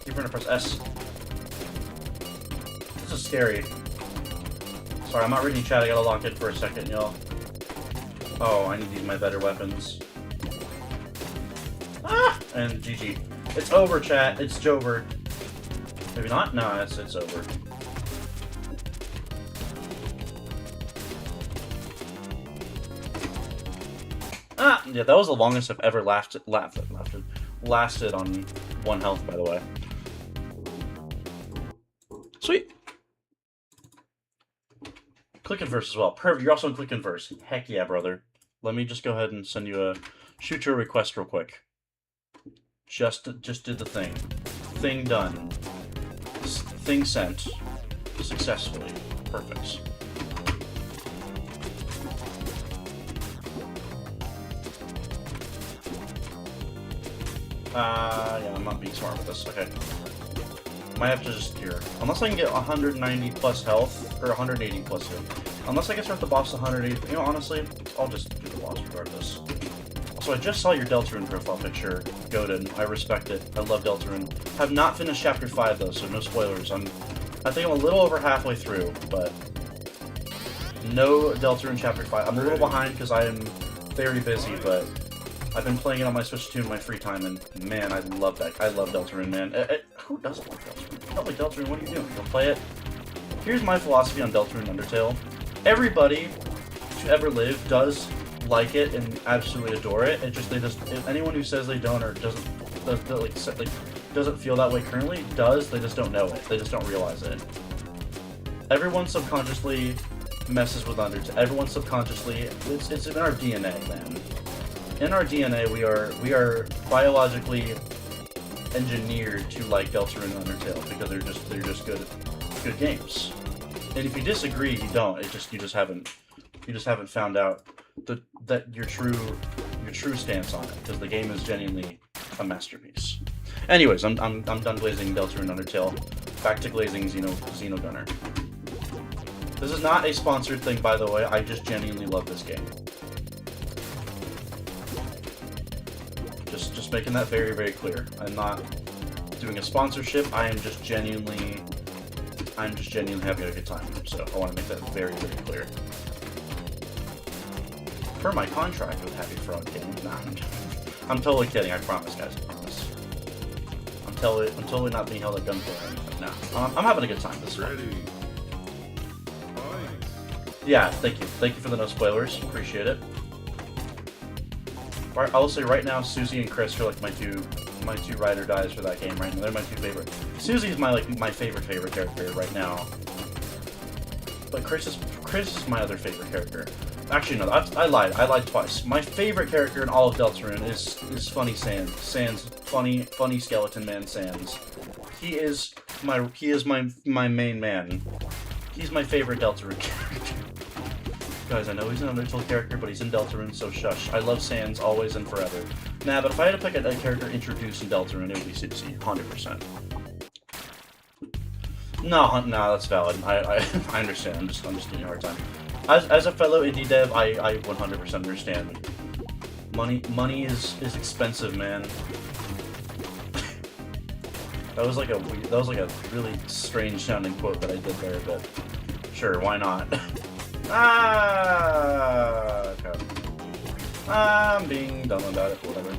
Speaker 1: You're gonna press S. This is scary. Sorry, I'm not reading chat. I gotta lock in for a second, y'all. Oh, I need to use my better weapons. And GG. It's over, chat. It's Jover. Maybe not? No, it's over. Yeah, that was the longest I've ever lasted on 1 health, by the way. Sweet. Click and verse as well. Perfect. You're also in click and verse. Heck yeah, brother. Let me just go ahead and send you shoot you a request real quick. Just did the thing. Thing done. Thing sent successfully. Perfect. Yeah, I'm not being smart with this. Okay. Might have to just here. Unless I can get 190 plus health, or 180 plus health. Unless I can start the boss 180. You know, honestly, I'll just do the boss regardless. Also, I just saw your Deltarune profile picture, Godin. I respect it. I love Deltarune. Have not finished Chapter 5, though, so no spoilers. I think I'm a little over halfway through, but no Deltarune Chapter 5. I'm a little behind because I am very busy, but I've been playing it on my Switch 2 in my free time, and man, I love that. I love Deltarune, man. Who doesn't like Deltarune? Don't like Deltarune, what are you doing? You'll play it? here's my philosophy on Deltarune Undertale. Everybody to ever live does like it and absolutely adore it. Anyone who says they don't or doesn't feel that way currently does. They just don't know it. They just don't realize it. Everyone subconsciously messes with Undertale. Everyone subconsciously, it's in our DNA, man. In our DNA, we are biologically engineered to like Deltarune and Undertale because they're just good games. And if you disagree, you don't. You just haven't found out that your true stance on it, because the game is genuinely a masterpiece. Anyways, I'm done glazing Deltarune and Undertale. Back to glazing Xenogunner. This is not a sponsored thing, by the way. I just genuinely love this game. Just making that very, very clear. I'm not doing a sponsorship. I am just genuinely having a good time. So I want to make that very, very clear. Per my contract with Happy Frog Games. Nah, I'm totally kidding. I promise, guys. I promise. I'm totally not being held at gunpoint or anything. No, I'm having a good time this time.
Speaker 2: Ready.
Speaker 1: Yeah, thank you. Thank you for the no spoilers. Appreciate it. I will say right now, Susie and Chris are like my two ride or dies for that game right now. They're my two favorite. Susie's my favorite character right now. But Chris is my other favorite character. Actually, no, I lied. I lied twice. My favorite character in all of Deltarune is Funny Sans. Sans, funny skeleton man Sans. He is my main man. He's my favorite Deltarune character. Guys, I know he's an Undertale character, but he's in Deltarune, so shush. I love Sans always and forever. Nah, but if I had to pick a character introduced in Deltarune, it would be Susie, 100%. No, that's valid. I understand. I'm just giving you a hard time. As a fellow indie dev, I 100% understand. Money is expensive, man. That was like a really strange sounding quote that I did there, but sure, why not? Okay. I'm being dumb about it, whatever.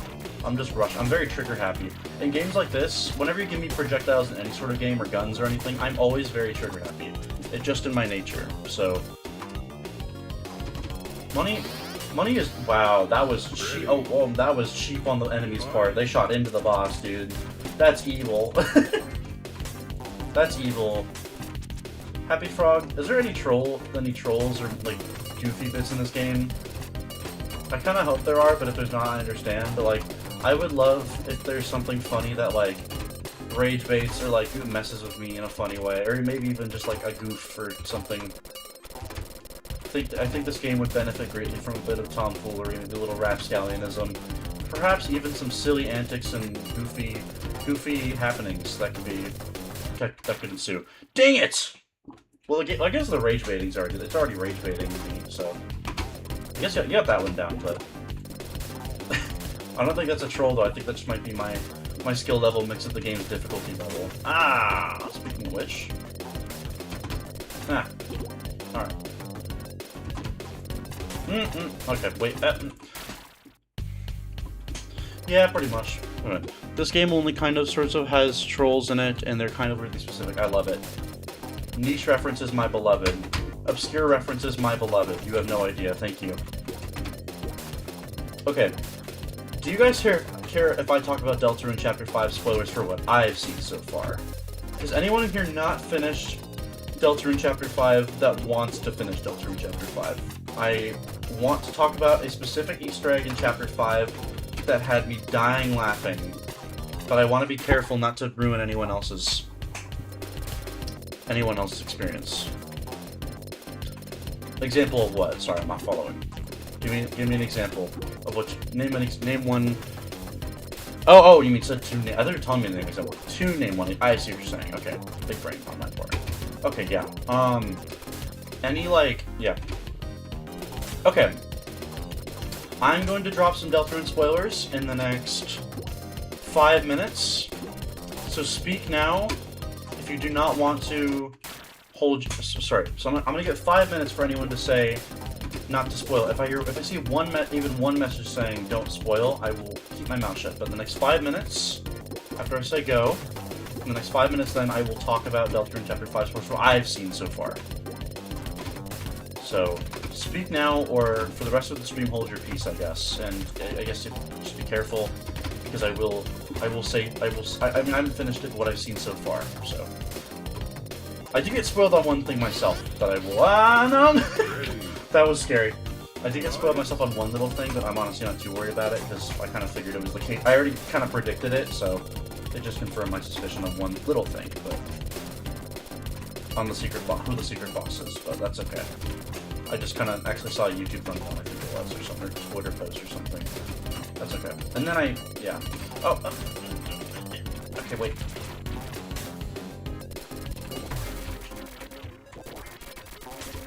Speaker 1: I'm just rushing. I'm very trigger happy. In games like this, whenever you give me projectiles in any sort of game or guns or anything, I'm always very trigger happy. It's just in my nature, so... Money is... Wow, that was cheap. Oh, that was cheap on the enemy's part. They shot into the boss, dude. That's evil. That's evil. Happy Frog, is there any trolls or like goofy bits in this game? I kind of hope there are, but if there's not, I understand. But like, I would love if there's something funny that like rage baits or like messes with me in a funny way, or maybe even just like a goof or something. I think this game would benefit greatly from a bit of tomfoolery, maybe a little rapscallionism, perhaps even some silly antics and goofy happenings that could ensue. Dang it! Well, I guess the rage baiting's it's already rage baiting me, so I guess you got that one down, but I don't think that's a troll though. I think that just might be my skill level mixed with the game's difficulty level. Ah, speaking of which, all right. Okay, wait. Yeah, pretty much. Alright. This game only kind of sorts of has trolls in it, and they're kind of really specific. I love it. Niche references, my beloved. Obscure references, my beloved. You have no idea. Thank you. Okay. Do you guys care if I talk about Deltarune Chapter 5 spoilers for what I've seen so far? Has anyone in here not finished Deltarune Chapter 5 that wants to finish Deltarune Chapter 5? I want to talk about a specific Easter egg in Chapter 5 that had me dying laughing, but I want to be careful not to ruin anyone else's experience. Example of what? Sorry, I'm not following. Give me an example of what. Name one. Oh, you mean so two name? I thought you were telling me the name example. Two name one. I see what you're saying. Okay, big brain on my part. Okay, yeah. Yeah. Okay. I'm going to drop some Deltarune spoilers in the next 5 minutes. So speak now if you do not want to hold... Sorry. So I'm going to give 5 minutes for anyone to say not to spoil. If I see even one message saying don't spoil, I will keep my mouth shut. But the next 5 minutes, after I say go, In the next 5 minutes, then, I will talk about Deltarune Chapter 5 sports what I've seen so far. So, speak now, or for the rest of the stream, hold your peace, I guess. And I guess just be careful, because I mean, I haven't finished it, but what I've seen so far, so. I do get spoiled on one thing myself, that I will, no! That was scary. I did get spoiled myself on one little thing, but I'm honestly not too worried about it, because I kind of figured it was the case. I already kind of predicted it, so it just confirmed my suspicion of one little thing, but on the secret boss, who the secret boss is, but that's okay. I just kind of actually saw a YouTube thumbnail, I think it was, or something, or Twitter post or something. That's okay. And then yeah. Oh, okay, wait.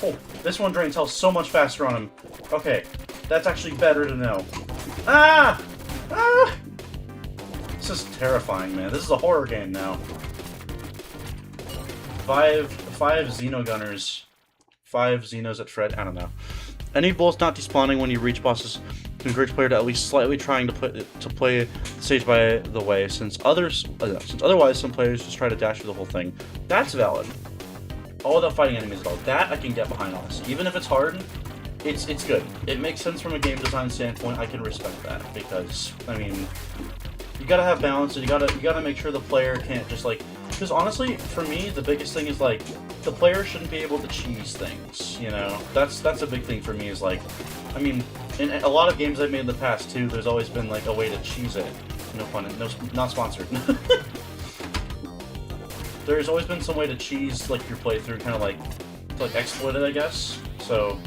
Speaker 1: Oh, this one drains health so much faster on him. Okay, that's actually better to know. Ah! Ah! This is terrifying, man. This is a horror game now. Five Xenogunners. 5 Xenos at Fred. I don't know. Any bullets not despawning when you reach bosses to encourage player to at least slightly trying to play the stage by the way, since otherwise some players just try to dash through the whole thing. That's valid. All without fighting enemies at all. That I can get behind, honestly. Even if it's hard, it's good. It makes sense from a game design standpoint. I can respect that because I mean, you gotta have balance, and you gotta make sure the player can't just like. Because honestly, for me, the biggest thing is like the player shouldn't be able to cheese things. You know, that's a big thing for me. Is like, I mean, in a lot of games I've made in the past too, there's always been like a way to cheese it. No pun, not sponsored. There's always been some way to cheese like your playthrough, kind of like to like exploit it, I guess. So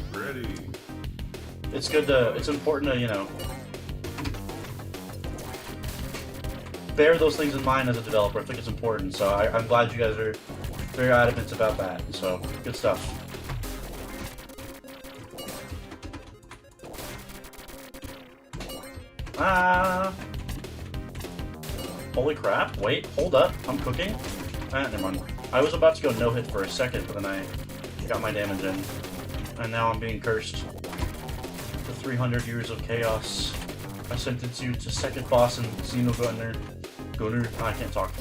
Speaker 1: it's good to, it's important to, you know, bear those things in mind as a developer. I think it's important. So I'm glad you guys are very adamant about that. So good stuff. Ah! Holy crap! Wait, hold up! I'm cooking. Never mind. I was about to go no-hit for a second, but then I got my damage in. And now I'm being cursed. For 300 years of chaos. I sentence you to second boss in Xenogunner. I can't talk.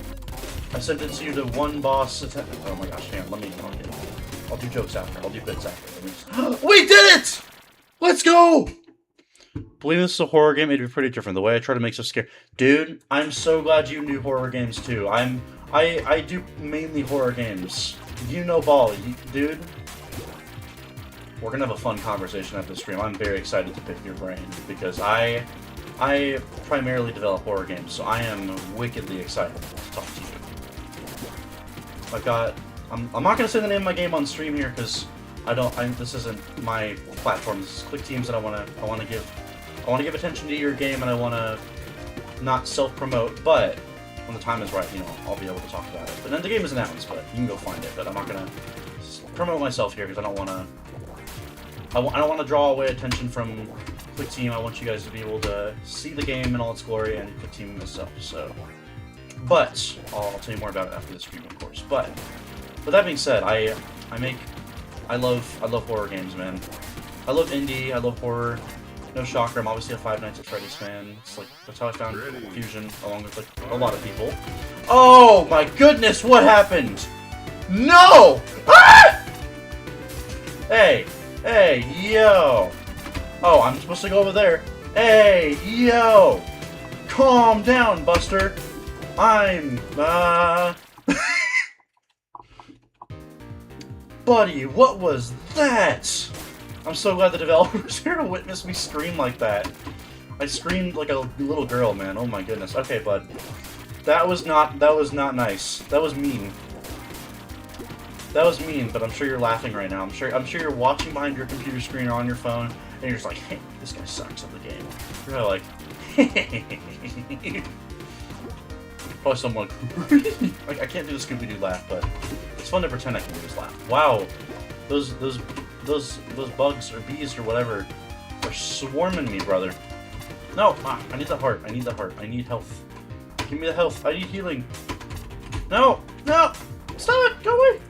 Speaker 1: I sentence you to one boss attempt. Oh my gosh, hang on, let me. Okay. I'll do jokes after. I'll do bits after. We did it! Let's go! Believe this is a horror game, it'd be pretty different. The way I try to make so scary. Dude, I'm so glad you knew horror games too. I do mainly horror games. You know ball, dude. We're gonna have a fun conversation after the stream. I'm very excited to pick your brain because I primarily develop horror games, so I am wickedly excited to talk to you. I'm not gonna say the name of my game on stream here because this isn't my platform. This is Click Teams, and I wanna give attention to your game, and I wanna not self-promote, but when the time is right, you know, I'll be able to talk about it. But then the game is announced, but you can go find it. But I'm not gonna promote myself here because I don't wanna draw away attention from Click Team. I want you guys to be able to see the game in all its glory and Click Team itself. So, but I'll tell you more about it after the stream, of course. But with that being said, I love horror games, man. I love indie. I love horror. No shocker, I'm obviously a Five Nights at Freddy's fan. It's like, that's how I found Fusion, along with like a lot of people. Oh my goodness, what happened? No! Ah! Hey, yo! Oh, I'm supposed to go over there. Hey, yo! Calm down, Buster. I'm, Buddy, what was that? I'm so glad the developer's here to witness me scream like that. I screamed like a little girl, man. Oh my goodness. Okay, bud. That was not nice. That was mean. That was mean, but I'm sure you're laughing right now. I'm sure you're watching behind your computer screen or on your phone, and you're just like, hey, this guy sucks at the game. You're probably like, probably someone like I can't do the Scooby-Doo laugh, but it's fun to pretend I can do this laugh. Wow, those bugs or bees or whatever are swarming me, brother. No, I need the heart. I need the heart. I need health. Give me the health. I need healing. No, stop it! Go away.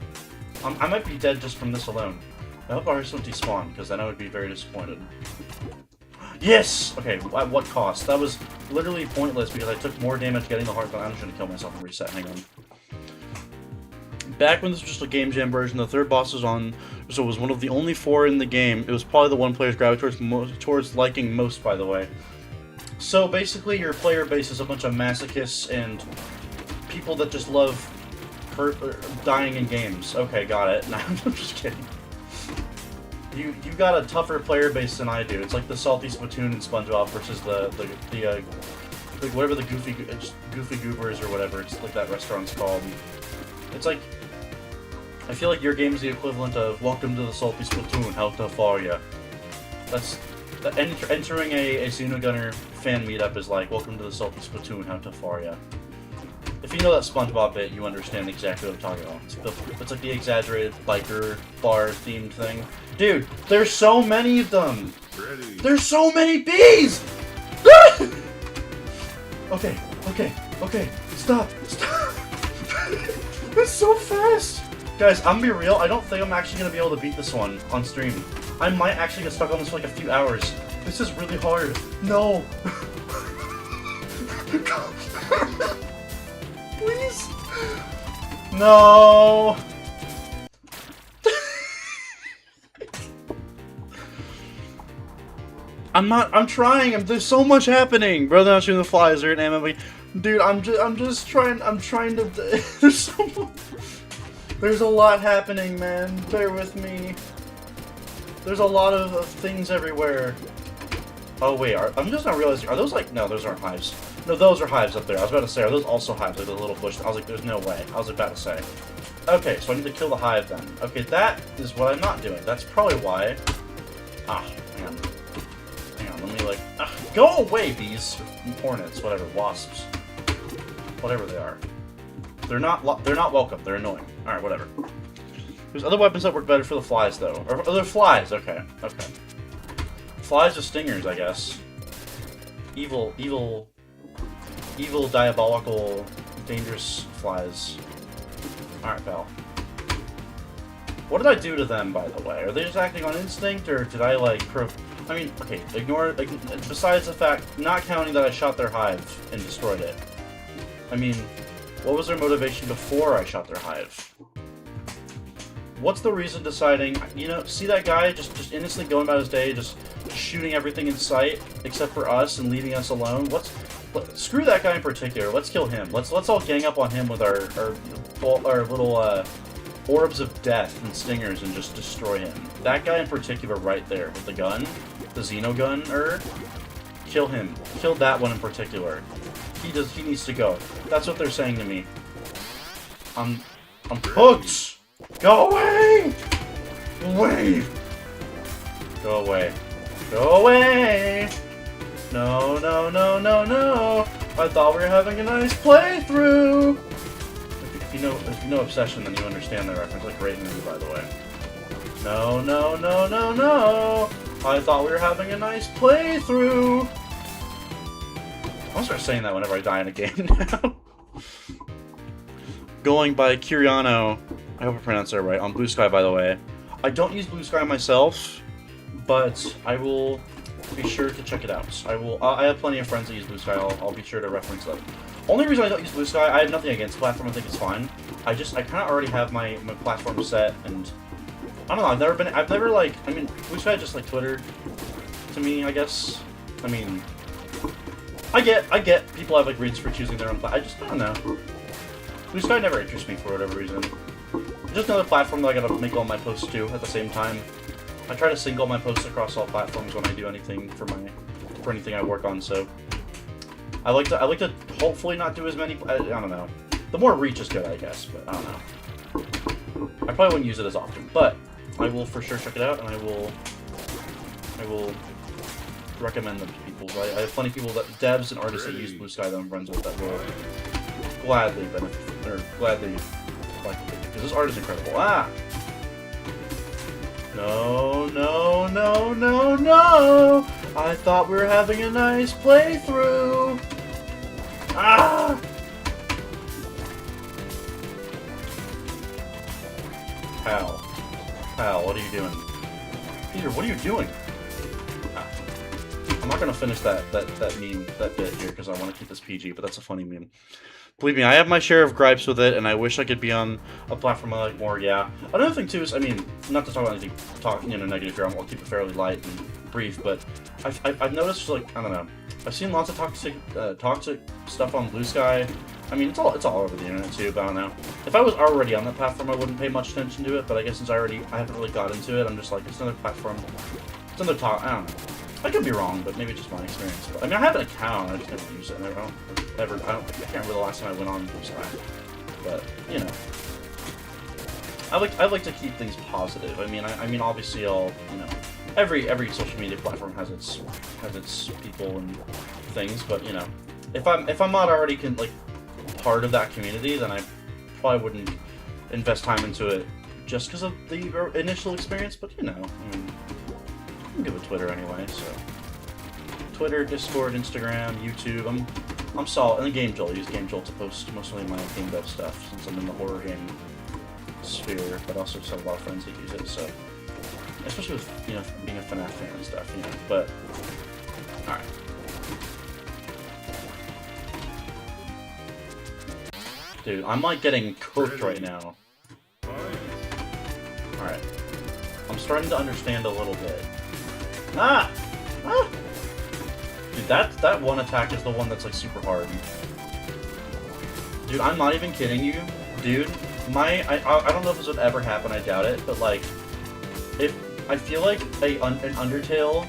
Speaker 1: I might be dead just from this alone. I hope ours don't despawn, because then I would be very disappointed. Yes! Okay, at what cost? That was literally pointless because I took more damage getting the heart, but I'm just gonna kill myself and reset. Hang on. Back when this was just a game jam version, the third boss was on, so it was one of the only 4 in the game. It was probably the one players gravitate towards liking most, by the way. So basically, your player base is a bunch of masochists and people that just love dying in games. Okay, got it. Nah, I'm just kidding. You got a tougher player base than I do. It's like the Salty Splatoon and SpongeBob versus the whatever the Goofy Goobers or whatever. It's like that restaurant's called. It's like, I feel like your game's the equivalent of "Welcome to the Salty Splatoon. How tough are ya?" That's entering a Xenogunner fan meetup is like "Welcome to the Salty Splatoon. How tough are ya?" If you know that SpongeBob bit, you understand exactly what I'm talking about. It's like the exaggerated biker bar themed thing. Dude, there's so many of them!
Speaker 2: Ready.
Speaker 1: There's so many bees! Okay. Stop. It's so fast! Guys, I'm gonna be real, I don't think I'm actually gonna be able to beat this one on stream. I might actually get stuck on this for like a few hours. This is really hard. No! Please? No! I'm trying, there's so much happening! Brother not shooting the flies, or an MMA. Dude, I'm just trying to, there's so much. There's a lot happening, man. Bear with me. There's a lot of things everywhere. Oh wait, I'm just not realizing, are those like, no, those aren't hives. No, those are hives up there. I was about to say, are those also hives, like the little bush? I was like, there's no way. I was about to say. Okay, so I need to kill the hive then. Okay, that is what I'm not doing. That's probably why. Ah, hang on. Let me like, go away, bees. Hornets, whatever, wasps. Whatever they are. They're not welcome. They're annoying. Alright, whatever. There's other weapons that work better for the flies, though. Or other flies, okay. Flies with stingers, I guess. Evil, diabolical, dangerous flies. Alright, pal. What did I do to them, by the way? Are they just acting on instinct, or did I, like, I mean, okay, ignore, like, besides the fact, not counting that I shot their hive and destroyed it. I mean, what was their motivation before I shot their hive? What's the reason deciding, you know, see that guy just innocently going about his day, just shooting everything in sight, except for us, and leaving us alone? Screw that guy in particular, let's kill him. Let's all gang up on him with our little, orbs of death and stingers and just destroy him. That guy in particular right there with the gun, the Xenogunner, kill him. Kill that one in particular. He needs to go. That's what they're saying to me. I'm hooked! Go away! Away! Go away. Go away! No. I thought we were having a nice playthrough! If you know Obsession, then you understand that reference. Like, great movie, by the way. No. I thought we were having a nice playthrough! I'll start saying that whenever I die in a game now. Going by Curiano, I hope I pronounced that right, on Blue Sky, by the way. I don't use Blue Sky myself, but I will be sure to check it out. I have plenty of friends that use Blue Sky. I'll be sure to reference them. Only reason I don't use Blue Sky, I have nothing against the platform. I think it's fine. I kind of already have my platform set, and I don't know. I've never like. I mean, Blue Sky is just like Twitter to me, I guess. I mean, I get people have like reasons for choosing their own. I don't know. Blue Sky never interests me for whatever reason. It's just another platform that I gotta make all my posts to at the same time. I try to sync all my posts across all platforms when I do anything for anything I work on. So I like to hopefully not do as many. I don't know. The more reach is good, I guess, but I don't know. I probably wouldn't use it as often, but I will for sure check it out, and I will recommend them to people. I have plenty of people, devs and artists that use Blue Sky that I'm friends with, that will gladly benefit, or gladly like it, because this art is incredible. Ah! No. I thought we were having a nice playthrough. Ah! Pal, what are you doing? Peter, what are you doing? Ah. I'm not gonna finish that bit here because I want to keep this PG, but that's a funny meme. Believe me, I have my share of gripes with it, and I wish I could be on a platform I like more. Yeah. Another thing too is, I mean, not to talk about anything, negative here. I'll keep it fairly light and brief, but I've noticed, like, I don't know, I've seen lots of toxic stuff on Blue Sky. I mean, it's all over the internet too, but I don't know. If I was already on that platform, I wouldn't pay much attention to it. But I guess since I haven't really got into it, I'm just like, it's another platform. It's another talk. I don't know. I could be wrong, but maybe it's just my experience. But, I mean, I have an account. I just never use it. And I can't remember the last time I went on Blue Sky. But you know, I like to keep things positive. I mean, obviously, every social media platform has its people and things. But you know, if I'm not already part of that community, then I probably wouldn't invest time into it just because of the initial experience. But you know, I mean, I'm good with Twitter anyway, so Twitter, Discord, Instagram, YouTube. I'm solid. And Game Jolt. I use Game Jolt to post mostly my game dev stuff since I'm in the horror game sphere, but also just have a lot of friends that use it. So, especially with being a FNAF fan and stuff, But all right. Dude, I'm like getting cooked right now. Alright. I'm starting to understand a little bit. Ah! Ah! Dude, that one attack is the one that's like super hard. Dude, I'm not even kidding you. Dude, I don't know if this would ever happen, I doubt it, but like, I feel like an Undertale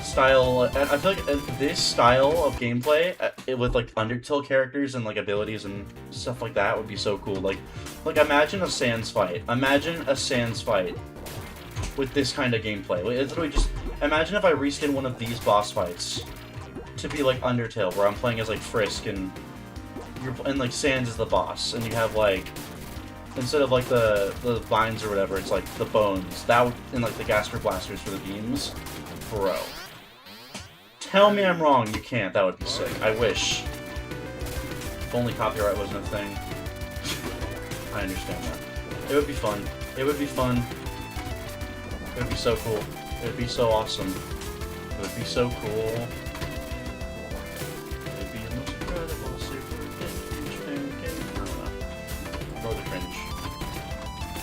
Speaker 1: style, I feel like this style of gameplay with like Undertale characters and like abilities and stuff like that would be so cool. Like imagine a Sans fight. Imagine a Sans fight with this kind of gameplay. It's literally just imagine if I reskin one of these boss fights to be like Undertale, where I'm playing as like Frisk and like Sans is the boss, and you have like, instead of like the vines or whatever, it's like the bones. That would, and like the Gaster Blasters for the beams. Bro. Tell me I'm wrong, you can't. That would be sick. I wish. If only copyright wasn't a thing. I understand that. It would be fun. It would be fun. It would be so cool. It would be so awesome. It would be so cool. It would be the most incredible, super cringe fan game. I don't know. Ignore the cringe.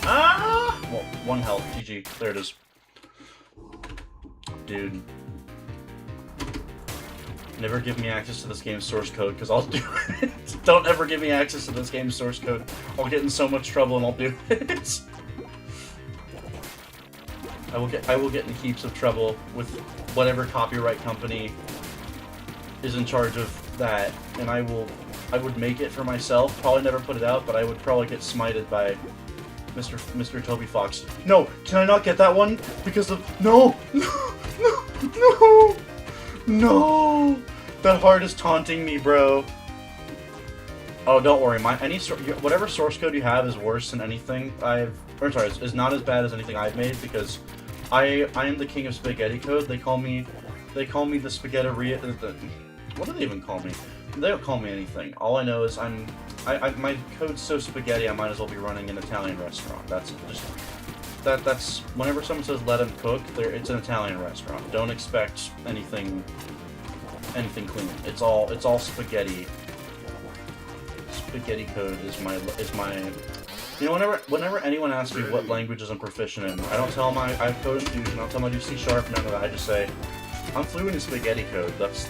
Speaker 1: Ah! Well, 1 health. GG. There it is. Dude. Never give me access to this game's source code, because I'll do it. Don't ever give me access to this game's source code. I'll get in so much trouble and I'll do it. I will get in heaps of trouble with whatever copyright company is in charge of that, and I would make it for myself, probably never put it out, but I would probably get smited by Mr. Toby Fox. No, can I not get that one? Because of no. No! That heart is taunting me, bro. Oh, don't worry. Whatever source code you have is worse than anything is not as bad as anything I've made, because I am the king of spaghetti code. They call me the spaghetti. What do they even call me? They don't call me anything. All I know is my code's so spaghetti. I might as well be running an Italian restaurant. That's whenever someone says let them cook, it's an Italian restaurant. Don't expect anything clean. It's all spaghetti. Spaghetti code is my. Whenever anyone asks me what languages I'm proficient in, I don't tell them I have code in Fusion. I don't tell them I do C#, none of that. I just say I'm fluent in spaghetti code. That's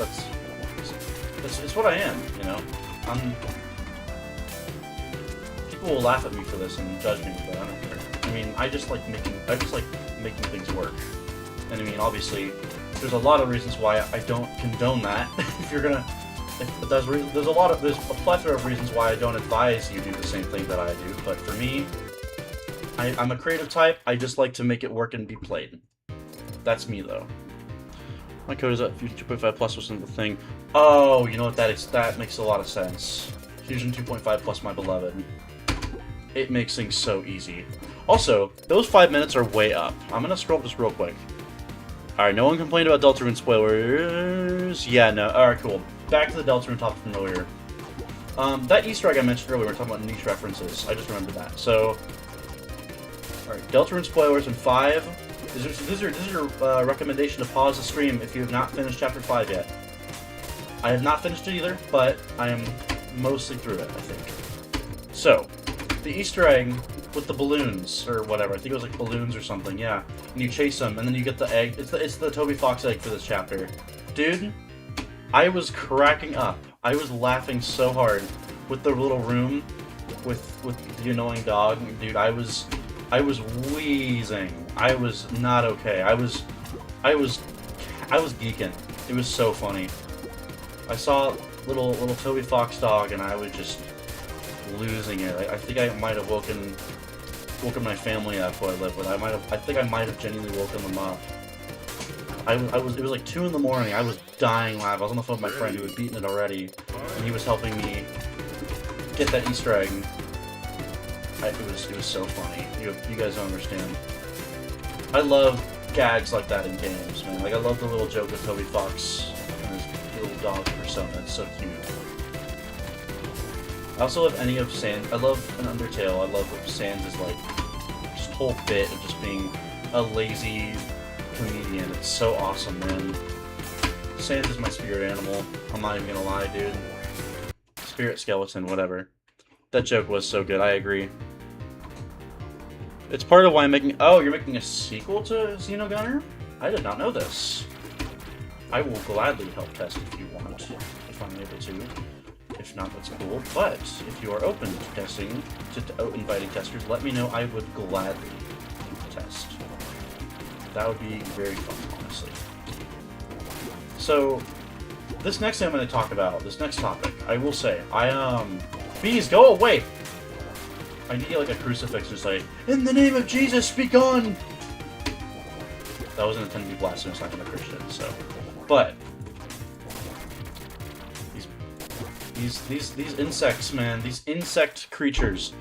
Speaker 1: what I am. People will laugh at me for this and judge me, but I don't care. I mean, I just like making things work. And I mean, obviously, there's a lot of reasons why I don't condone that. There's a plethora of reasons why I don't advise you do the same thing that I do. But for me, I'm a creative type. I just like to make it work and be played. That's me, though. My code is at Fusion 2.5 Plus wasn't the thing. Oh, you know what that is? That makes a lot of sense. Fusion 2.5 Plus, my beloved. It makes things so easy. Also, those 5 minutes are way up. I'm gonna scroll just real quick. Alright, no one complained about Deltarune spoilers. Yeah, no. Alright, cool. Back to the Deltarune topic from earlier. That Easter egg I mentioned earlier, we were talking about niche references. I just remembered that. So, alright, Deltarune spoilers in 5. This is your recommendation to pause the stream if you have not finished Chapter 5 yet. I have not finished it either, but I am mostly through it, I think. So, the Easter egg with the balloons, or whatever, I think it was like balloons or something, yeah. And you chase them, and then you get the egg. It's the Toby Fox egg for this chapter. Dude, I was cracking up. I was laughing so hard with the little room with the annoying dog. Dude, I was wheezing. I was not okay. I was geeking. It was so funny. I saw little Toby Fox dog, and I was just losing it. I think I might have woken my family up who I live with. I think I might have genuinely woken them up. It was like 2 in the morning. I was dying live. I was on the phone with my friend who had beaten it already, and he was helping me get that Easter egg. It was so funny. You guys don't understand. I love gags like that in games, man. Like, I love the little joke of Toby Fox and his little dog persona. It's so cute. I also love any of Sans. I love an Undertale. I love what Sans is like. Just whole bit of just being a lazy comedian. It's so awesome, man. Sans is my spirit animal. I'm not even gonna lie, dude. Spirit skeleton, whatever. That joke was so good. I agree. It's part of why I'm making... Oh, you're making a sequel to Xenogunner? I did not know this. I will gladly help test if you want, if I'm able to. If not, that's cool. But if you are open to testing, to inviting testers, let me know. I would gladly test. That would be very fun, honestly. So, this next thing I'm going to talk about, this next topic, I will say, Bees, go away! I need like a crucifix just like, in the name of Jesus, be gone! That wasn't intended to be blasphemous, not a Christian, so. But these insects, man, these insect creatures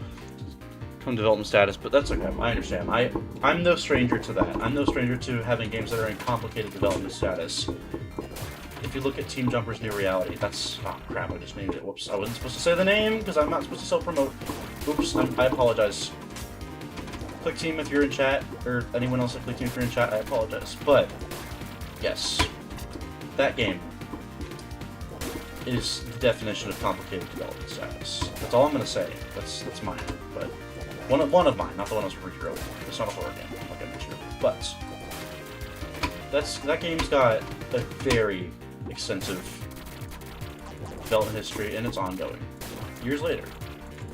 Speaker 1: come development status, but that's okay, I understand. I'm no stranger to that. I'm no stranger to having games that are in complicated development status. If you look at Team Jumper's New Reality, that's... Oh, crap, I just named it. Whoops, I wasn't supposed to say the name, because I'm not supposed to self-promote. Oops, I apologize. Click Team if you're in chat, or anyone else at Click Team if you're in chat, I apologize. But, yes, that game is the definition of complicated development status. That's all I'm going to say. That's mine. But one of mine, not the one I was superhero. It's not a horror game, like I mentioned. But that game's got a very extensive development history, and it's ongoing. Years later,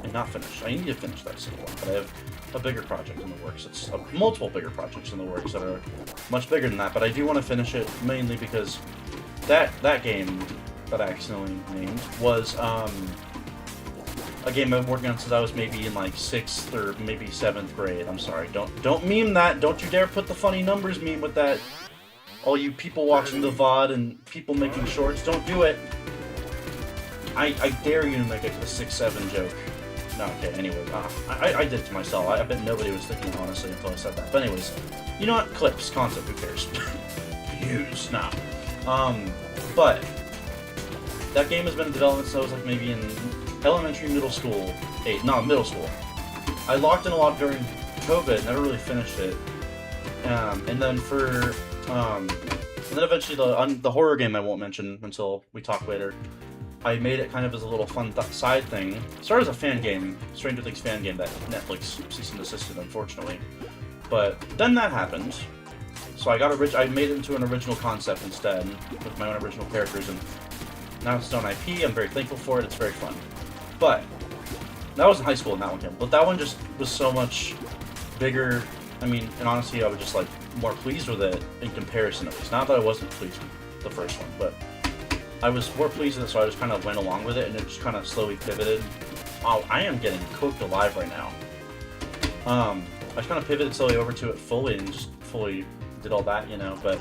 Speaker 1: and not finished. I need to finish that second one, but I have a bigger project in the works. It's multiple bigger projects in the works that are much bigger than that, but I do want to finish it mainly because that game that I accidentally named was a game I've been working on since I was maybe in like 6th or maybe 7th grade. I'm sorry. Don't meme that. Don't you dare put the funny numbers meme with that. All you people watching the VOD and people making shorts, don't do it. I dare you to make a 6-7 joke. No, okay, anyways, I did it to myself. I bet nobody was thinking honestly until I said that. But anyways, you know what? Clips, concept, who cares? Views, nah. But that game has been in development since I was like maybe in elementary, middle school. Middle school. I locked in a lot during COVID, never really finished it. And then eventually the horror game I won't mention until we talk later. I made it kind of as a little fun side thing. It started as a fan game, Stranger Things fan game that Netflix cease and desisted, unfortunately. But then that happened, so I made it into an original concept instead, with my own original characters, and now it's its own IP. I'm very thankful for it. It's very fun. But that was in high school, and that one came. But that one just was so much bigger. I mean, and honestly, I was just like more pleased with it in comparison at least. Not that I wasn't pleased with the first one, but I was more pleased with it, so I just kind of went along with it, and it just kind of slowly pivoted. Wow, I am getting cooked alive right now. I just kind of pivoted slowly over to it fully, and just fully did all that, you know. But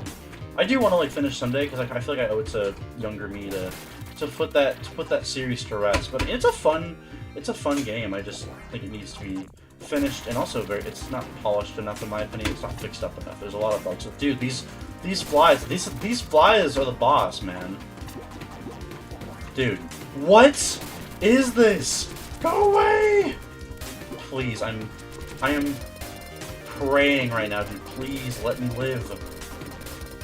Speaker 1: I do want to like finish someday because I feel like I owe it to younger me to put that series to rest. But it's a fun game. I just think it needs to be finished, and also it's not polished enough in my opinion. It's not fixed up enough. There's a lot of bugs. Dude, these flies are the boss, man. Dude, what is this? Go away! Please, I am praying right now, dude. Please let me live.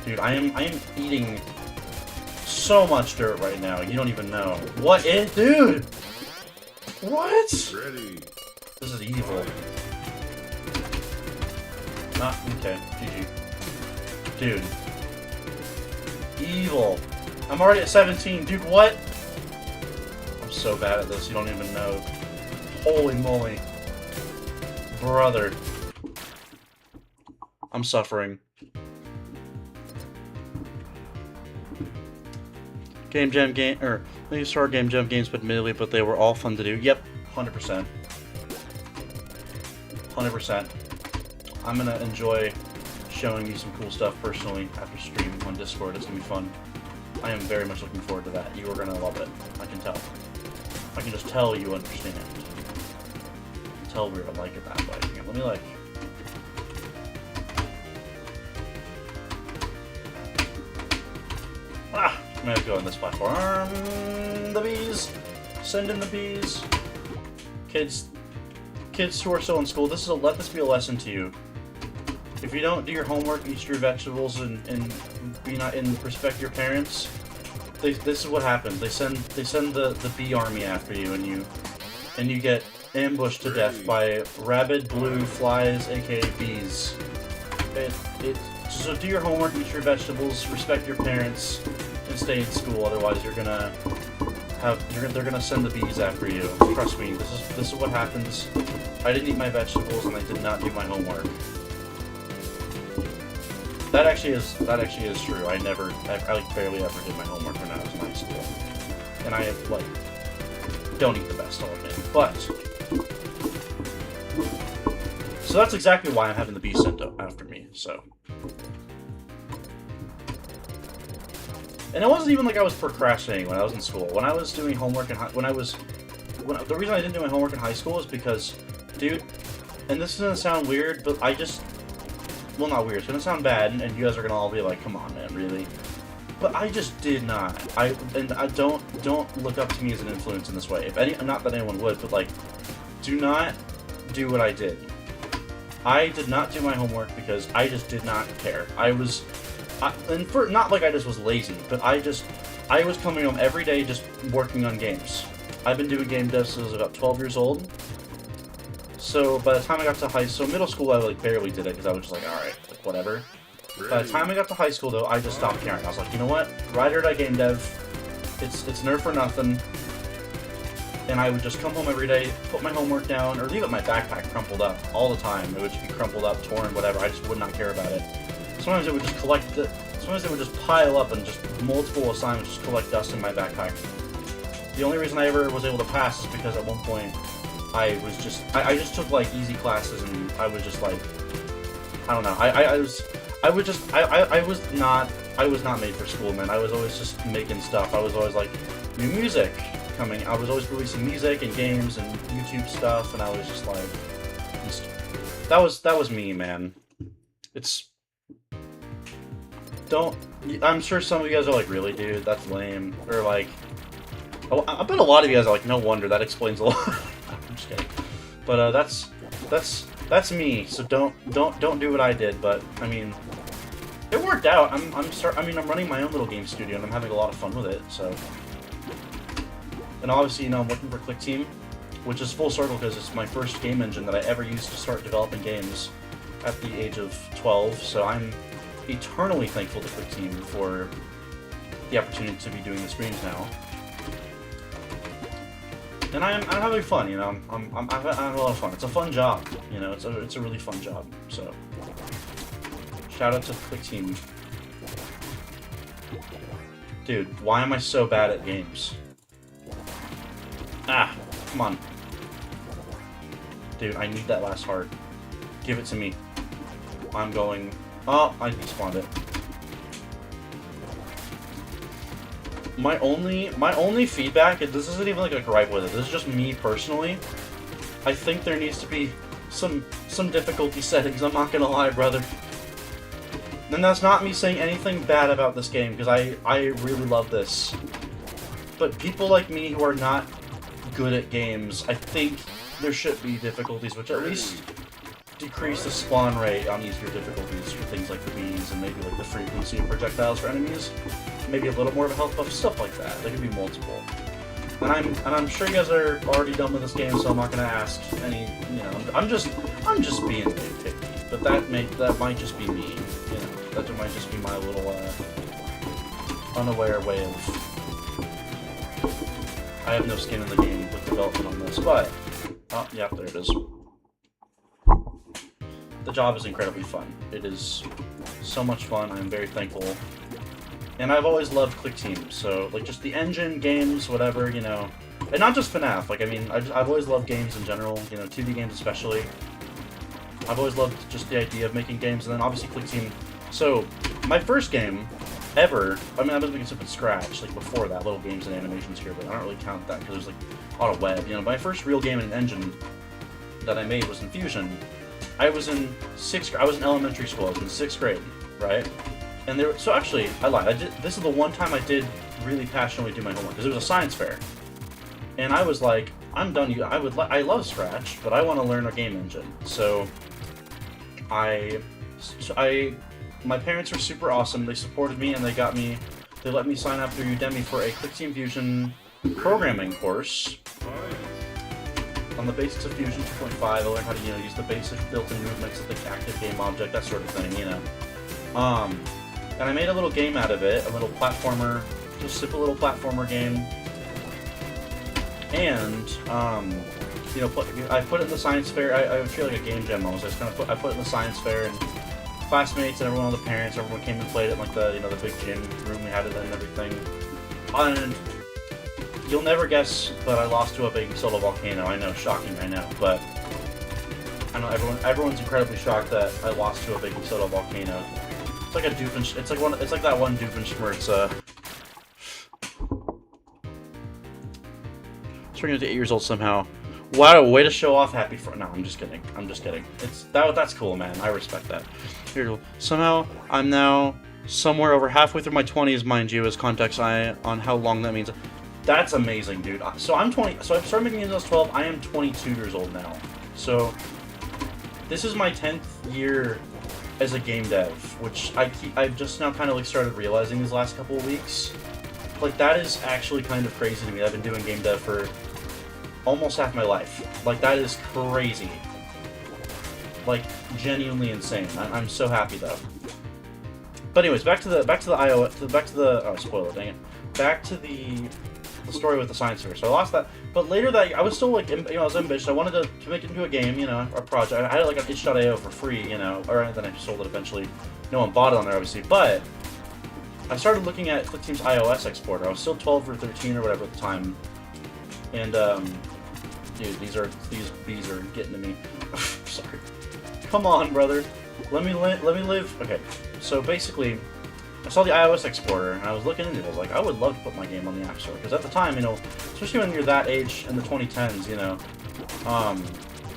Speaker 1: Dude, I am eating so much dirt right now. You don't even know. What is, dude? What?
Speaker 2: Ready.
Speaker 1: This is evil. Ah, okay. GG. Dude. Evil. I'm already at 17. Dude, what? I'm so bad at this, you don't even know. Holy moly. Brother. I'm suffering. Game Jam game, or they started Game Jam games admittedly, but they were all fun to do. Yep, 100%. 100%. I'm gonna enjoy showing you some cool stuff personally after stream on Discord. It's gonna be fun. I am very much looking forward to that. You are gonna love it. I can tell. I can just tell you understand. Tell we're gonna like it that way. Here, let me like. Ah! I'm gonna go on this platform. The bees! Send in the bees. Kids who are still in school, let this be a lesson to you. If you don't do your homework, eat your vegetables, and respect your parents, this is what happens. They send the bee army after you, and you get ambushed to death by rabid blue flies, aka bees. So do your homework, eat your vegetables, respect your parents, and stay in school. Otherwise, they're gonna send the bees after you. Trust me, this is what happens. I didn't eat my vegetables, and I did not do my homework. That actually is true. I barely ever did my homework when I was in high school, and I don't eat the best, I'll admit. But so that's exactly why I'm having the bees sent after me. So. And it wasn't even like I was procrastinating when I was in school. When I was doing homework the reason I didn't do my homework in high school is because, dude, and this is gonna sound weird, but well, not weird. It's gonna sound bad, and you guys are gonna all be like, "Come on, man, really?" But I just did not. Don't look up to me as an influence in this way. Not that anyone would, but do not do what I did. I did not do my homework because I just did not care. Not like I just was lazy, but I was coming home every day just working on games. I've been doing game devs since I was about 12 years old. So by the time I got to middle school, I barely did it because I was just like, all right, whatever. Ready. By the time I got to high school, though, I just stopped caring. I was like, you know what? Ride or die game dev. It's nerf or nothing. And I would just come home every day, put my homework down, or leave it in my backpack crumpled up all the time. It would just be crumpled up, torn, whatever. I just would not care about it. Sometimes it would just sometimes it would just pile up and just multiple assignments just collect dust in my backpack. The only reason I ever was able to pass is because at one point I just took easy classes and I was just I don't know. I was not made for school, man. I was always just making stuff. I was always new music coming. I was always releasing music and games and YouTube stuff, and I was just that was me, man. I'm sure some of you guys are like, really, dude? That's lame. Or I bet a lot of you guys are like, no wonder, that explains a lot. I'm just kidding. But that's me. So don't do what I did. But I mean, it worked out. I'm running my own little game studio and I'm having a lot of fun with it. So, and obviously, I'm working for Click Team, which is full circle because it's my first game engine that I ever used to start developing games at the age of 12. So I'm eternally thankful to Click Team for the opportunity to be doing the streams now. And I'm having fun, I'm having a lot of fun. It's a fun job, It's a really fun job. So, shout out to Click Team. Dude, why am I so bad at games? Ah, come on. Dude, I need that last heart. Give it to me. I'm going. Oh, I despawned it. My only feedback, and this isn't even a gripe with it, this is just me personally. I think there needs to be some difficulty settings, I'm not gonna lie, brother. And that's not me saying anything bad about this game, because I really love this. But people like me who are not good at games, I think there should be difficulties which at least decrease the spawn rate on easier difficulties for things like the bees and maybe the frequency of projectiles for enemies. Maybe a little more of a health buff, stuff like that. There could be multiple. I'm sure you guys are already done with this game, so I'm not gonna ask any. You know, I'm just being nitpicky, but that might just be me. You know, that might just be my little unaware way of. I have no skin in the game with development on this, but oh yeah, there it is. The job is incredibly fun. It is so much fun. I'm very thankful. And I've always loved Click Teams, so like just the engine, games, whatever, you know, and not just FNAF. Like I mean, I've always loved games in general, you know, 2D games especially. I've always loved just the idea of making games, and then obviously Click Team. So my first game ever, I mean, I was making stuff from scratch, like before that, little games and animations here, but I don't really count that because there's like a lot of web. You know, my first real game in an engine that I made was in Fusion. I was in elementary school. I was in 6th grade, right? And so actually, I lied. This is the one time I did really passionately do my homework because it was a science fair, and I was like, I'm done. I love Scratch, but I want to learn a game engine. So my parents were super awesome. They supported me and they let me sign up through Udemy for a Click Fusion programming course on the basics of Fusion 2.5. I learned how to use the basic built-in movements of the active game object, that sort of thing, you know. And I made a little game out of it, a little platformer, just a simple little platformer game. And, you know, I put it in the science fair. I would feel like a game jam almost. I put it in the science fair, and classmates and everyone, all the parents, everyone came and played it in like the the big gym room we had it in and everything. And you'll never guess, but I lost to a baking soda volcano. I know, shocking, I know, but I know everyone's incredibly shocked that I lost to a baking soda volcano. It's like a Doofenshmirtz. It's like that one Doofenshmirtz. Turning into 8 years old somehow. Wow, way to show off. Happy for. No, I'm just kidding. I'm just kidding. That's cool, man. I respect that. Here, somehow I'm now somewhere over halfway through my 20s, mind you, as context on how long that means. That's amazing, dude. So I'm 20. So I started making games when I was 12. I am 22 years old now. So this is my 10th year as a game dev, which I've just now kind of like started realizing these last couple of weeks. Like that is actually kind of crazy to me. I've been doing game dev for almost half my life. Like that is crazy. Like genuinely insane. I'm so happy though. But anyways, back to the iOS. Oh, spoiler, dang it. Back to the story with the science fair. So I lost that, but later that I was still like, I was ambitious. I wanted to make it into a game, a project. I had it like on itch.io for free, or then I sold it eventually. No one bought it on there, obviously, but I started looking at Click Team's iOS exporter. I was still 12 or 13 or whatever at the time, and dude, these bees are getting to me. Sorry. Come on, brother. Let me live. Okay, so basically, I saw the iOS exporter, and I was looking into it. I was like, I would love to put my game on the App Store. Because at the time, especially when you're that age in the 2010s,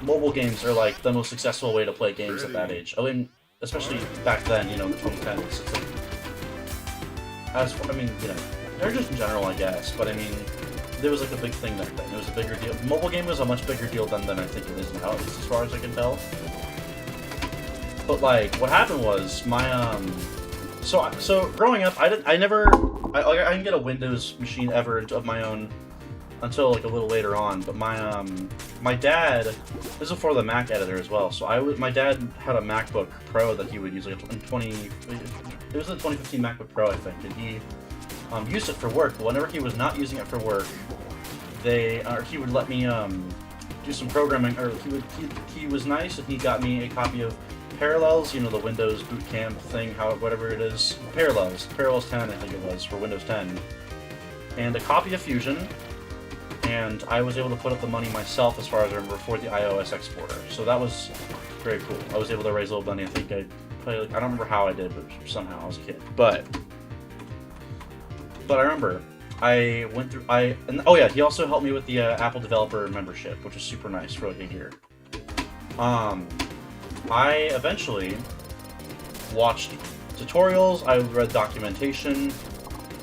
Speaker 1: mobile games are like the most successful way to play games at that age. I mean, especially back then, the 2010s. It's like, they're just in general, I guess. But I mean, there was like a big thing back then. It was a bigger deal. Mobile game was a much bigger deal then than I think it is now, at least as far as I can tell. But like, what happened was my So growing up, I didn't get a Windows machine ever of my own until like a little later on. But my dad, this is before the Mac editor as well. So my dad had a MacBook Pro that he would use like it was a 2015 MacBook Pro, I think, and he used it for work. But whenever he was not using it for work, he would let me do some programming, or he was nice and he got me a copy of Parallels, the Windows Boot Camp thing, whatever it is. Parallels 10, I think it was, for Windows 10. And a copy of Fusion, and I was able to put up the money myself, as far as I remember, for the iOS exporter. So that was very cool. I was able to raise a little money. I think I don't remember how I did, but somehow I was a kid. But I remember I went through, he also helped me with the Apple Developer membership, which is super nice for like a year. I eventually watched tutorials, I read documentation.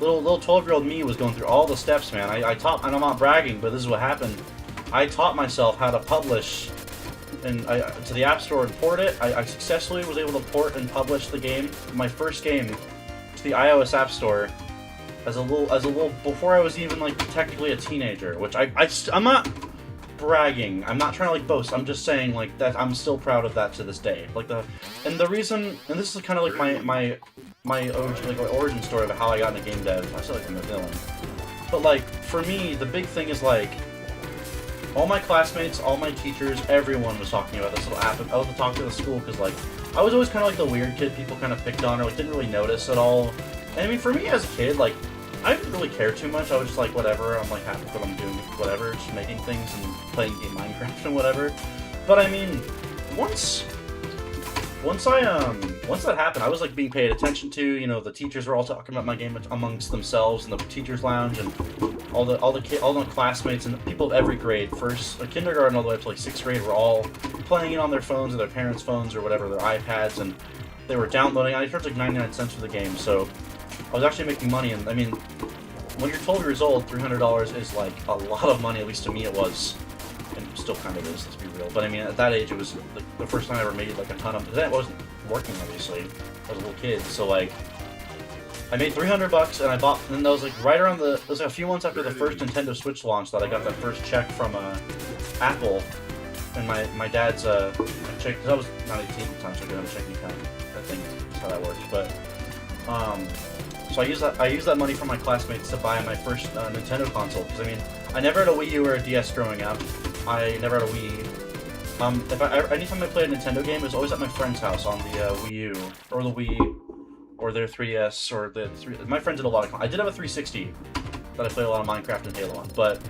Speaker 1: Little 12-year-old me was going through all the steps, man. I taught, and I'm not bragging, but this is what happened. I taught myself how to publish to the App Store and port it. I successfully was able to port and publish the game, my first game, to the iOS App Store before I was even like technically a teenager, which I'm not bragging. I'm not trying to like boast. I'm just saying like that I'm still proud of that to this day. Like the reason, and this is kind of like my origin story of how I got into game dev. I feel like I'm a villain, but like for me, the big thing is like all my classmates, all my teachers, everyone was talking about this little app. I was talking to the school because like I was always kind of like the weird kid people kind of picked on or like didn't really notice at all. And I mean, for me as a kid, like I didn't really care too much. I was just like, whatever. I'm like happy with what I'm doing, whatever, just making things and playing Minecraft and whatever. But I mean, once that happened, I was like being paid attention to. You know, the teachers were all talking about my game amongst themselves in the teachers' lounge, and all the classmates and people of every grade, kindergarten all the way up to like 6th grade, were all playing it on their phones or their parents' phones or whatever, their iPads, and they were downloading. I charged like 99 cents for the game, so I was actually making money. And I mean, when you're 12 years old, $300 is like a lot of money. At least to me, it was. And still kind of is, let's be real. But I mean, at that age, it was the first time I ever made like a ton of. Because I wasn't working, obviously. I was a little kid, so like, I made $300, and I bought. And that was like right around it was like a few months after the first Nintendo Switch launch that I got that first check from Apple, and my dad's check, because I was not 18 at the time, so I didn't have a checking account. I think that's how that works. But so I used that money from my classmates to buy my first Nintendo console. Because I mean, I never had a Wii U or a DS growing up. I never had a Wii. Anytime I played a Nintendo game, it was always at my friend's house on the Wii U or the Wii or their 3DS or my friends did a lot of. I did have a 360 that I played a lot of Minecraft and Halo on, but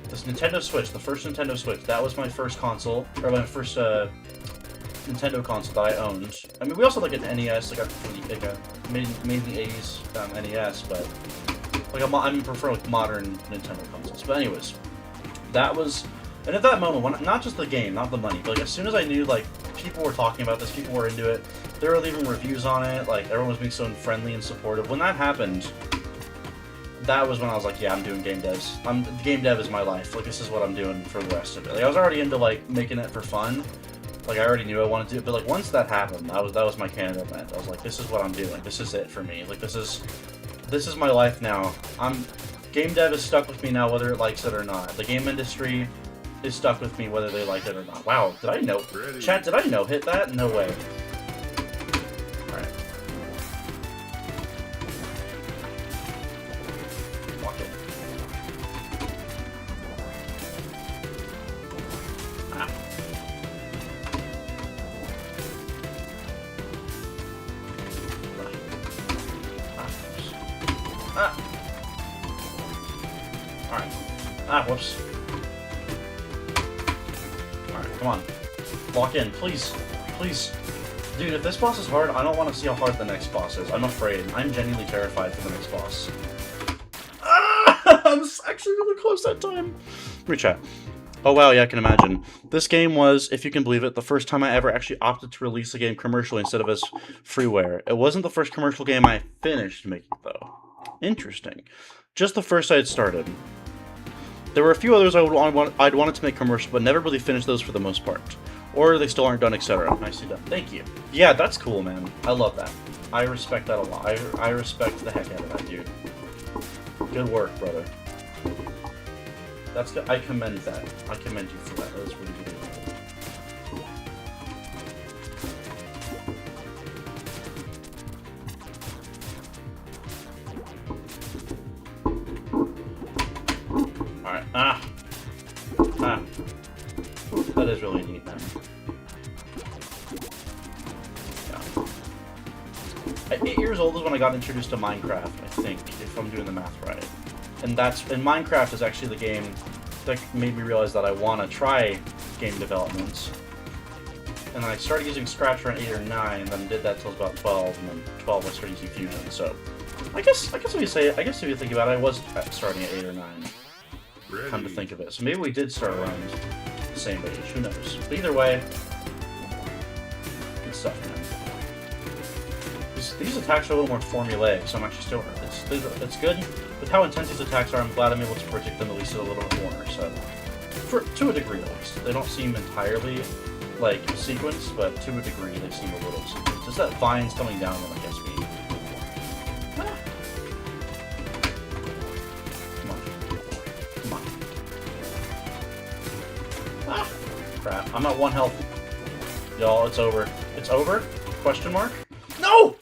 Speaker 1: this Nintendo Switch, the first Nintendo Switch, that was my first console, or my first Nintendo console that I owned. I mean, we also had like an NES, like a made in the 80s NES, but like I prefer like modern Nintendo consoles. But anyways, that was, and at that moment, not just the game, not the money, but like as soon as I knew like people were talking about this, people were into it, they were leaving reviews on it, like everyone was being so friendly and supportive. When that happened, that was when I was like, yeah, I'm doing game devs. Game dev is my life. Like this is what I'm doing for the rest of it. Like I was already into like making it for fun. Like I already knew I wanted to do it, but like once that happened, that was my Canada event. I was like, this is what I'm doing. This is it for me. Like this is my life now. Game dev is stuck with me now, whether it likes it or not. The game industry is stuck with me, whether they like it or not. Wow, did I know? Chat, did I know hit that? No way. All right. Walk in. Ah. Ah. Alright. Ah, whoops. Alright, come on. Walk in, please. Please. Dude, if this boss is hard, I don't want to see how hard the next boss is. I'm afraid. I'm genuinely terrified for the next boss. Ah! I was actually really close that time. Rechat. Oh wow, yeah, I can imagine. This game was, if you can believe it, the first time I ever actually opted to release a game commercially instead of as freeware. It wasn't the first commercial game I finished making, though. Interesting. Just the first I had started. There were a few others I'd wanted to make commercial, but never really finished those for the most part. Or they still aren't done, etc. Nicely done. Thank you. Yeah, that's cool, man. I love that. I respect that a lot. I respect the heck out of that, dude. Good work, brother. That's good. I commend that. I commend you for that. That is really good. Alright. Ah. That is really neat, man. Yeah. At 8 years old is when I got introduced to Minecraft, I think, if I'm doing the math right. And Minecraft is actually the game that made me realize that I want to try game development. And I started using Scratch around 8 or 9, and then did that till about 12, and then 12 I started using Fusion. So, I guess if you think about it, I was starting at 8 or 9. Come to think of it. So maybe we did start around the same age. Who knows? But either way, good stuff, man. These attacks are a little more formulaic, so I'm actually still. It's good. With how intense these attacks are, I'm glad I'm able to predict them at least a little bit more. So, to a degree at least, they don't seem entirely like sequenced, but to a degree they seem a little sequenced. Just that Vine's coming down when it gets me. Crap. I'm at 1 health. Y'all, it's over. It's over? Question mark? No!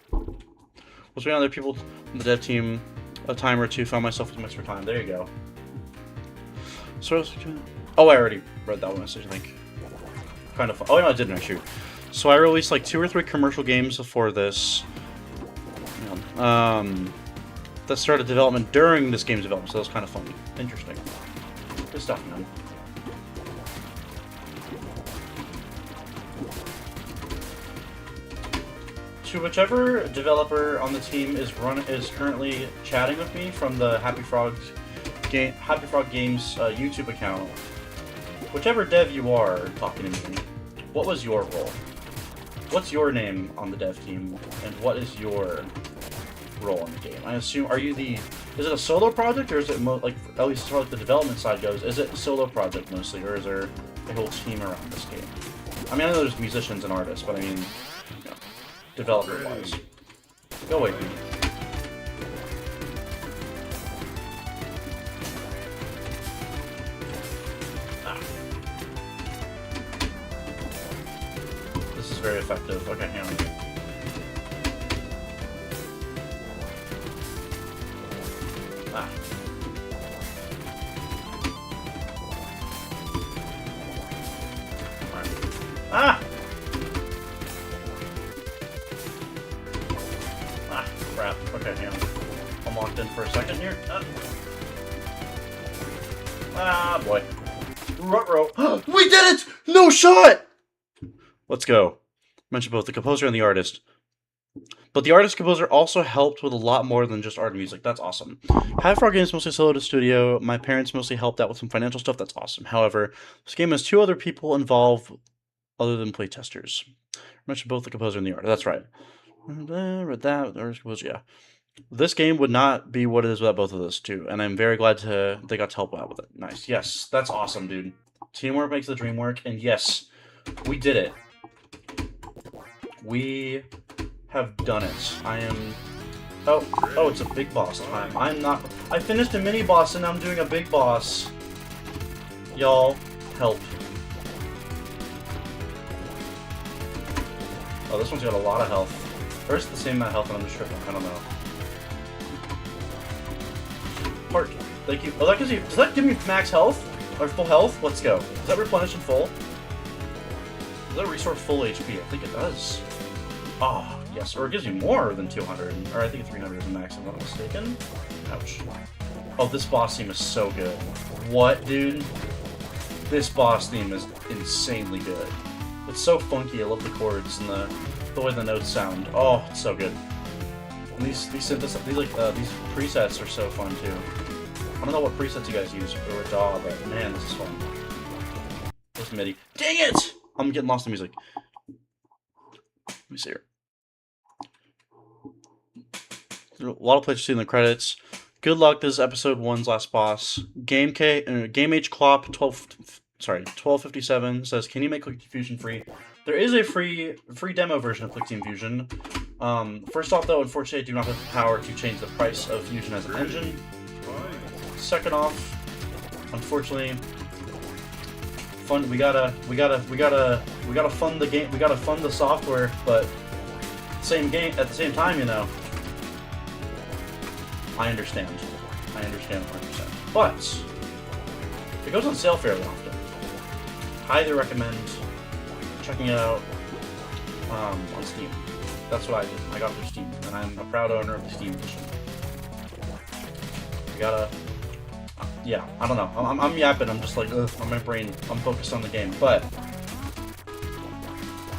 Speaker 1: Was waiting on other people on the dev team a time or two, found myself with extra time. There you go. So, oh, I already read that one message, I think. Kind of fun. Oh, no, I didn't actually. So I released like 2 or 3 commercial games before this. That started development during this game's development, so that was kind of funny. Interesting. Good stuff, man. To whichever developer on the team is currently chatting with me from the Happy Frog Games YouTube account, whichever dev you are talking to me, what was your role? What's your name on the dev team, and what is your role in the game? I assume, is it a solo project, or is it like, at least as far as the development side goes, is it a solo project mostly, or is there a whole team around this game? I mean, I know there's musicians and artists, but I mean, you know, developer-wise. Go away, dude. This is very effective. Okay, hang on. Ah! Ah, crap. Okay, hang on. I'm locked in for a second here. Ah, boy. Ruh-roh. We did it! No shot! Let's go. Mention both the composer and the artist. But the artist-composer also helped with a lot more than just art and music. That's awesome. Happy Frog Games mostly solo to studio. My parents mostly helped out with some financial stuff. That's awesome. However, this game has 2 other people involved other than playtesters. Mention both the composer and the artist. That's right. Read that. The artist composer, yeah. This game would not be what it is without both of those two, and I'm very glad they got to help out with it. Nice. Yes, that's awesome, dude. Teamwork makes the dream work, and yes, we did it. We have done it. I am... Oh, it's a big boss time. I finished a mini boss, and I'm doing a big boss. Y'all, help. Oh, this one's got a lot of health. Or is it the same amount of health, and I'm just tripping? I don't know. Heart. Thank you. Oh, that gives you... Does that give me max health? Or full health? Let's go. Does that replenish in full? Does that restore full HP? I think it does. Oh, yes. Or it gives you more than 200. Or I think 300 is the max, if I'm not mistaken. Ouch. Oh, this boss theme is so good. What, dude? This boss theme is insanely good. It's so funky. I love the chords and the way the notes sound. Oh, it's so good. And these presets are so fun too. I don't know what presets you guys use for DAW, but man, this is fun. This MIDI. Dang it! I'm getting lost in music. Let me see here. There's a lot of places to see in the credits. Good luck. This is episode 1's last boss. Game H Clop 1257 says, "Can you make Click Fusion free?" There is a free demo version of ClickTeam Fusion. First off, though, unfortunately, I do not have the power to change the price of Fusion as an engine. Second off, unfortunately, we gotta fund the game. We gotta fund the software, but at the same time, you know. I understand 100%. But it goes on sale fairly often. Highly recommend checking it out on Steam. That's what I did. I got it through Steam, and I'm a proud owner of the Steam edition. You gotta... yeah, I don't know. I'm yapping. I'm just like, ugh, on my brain. I'm focused on the game, but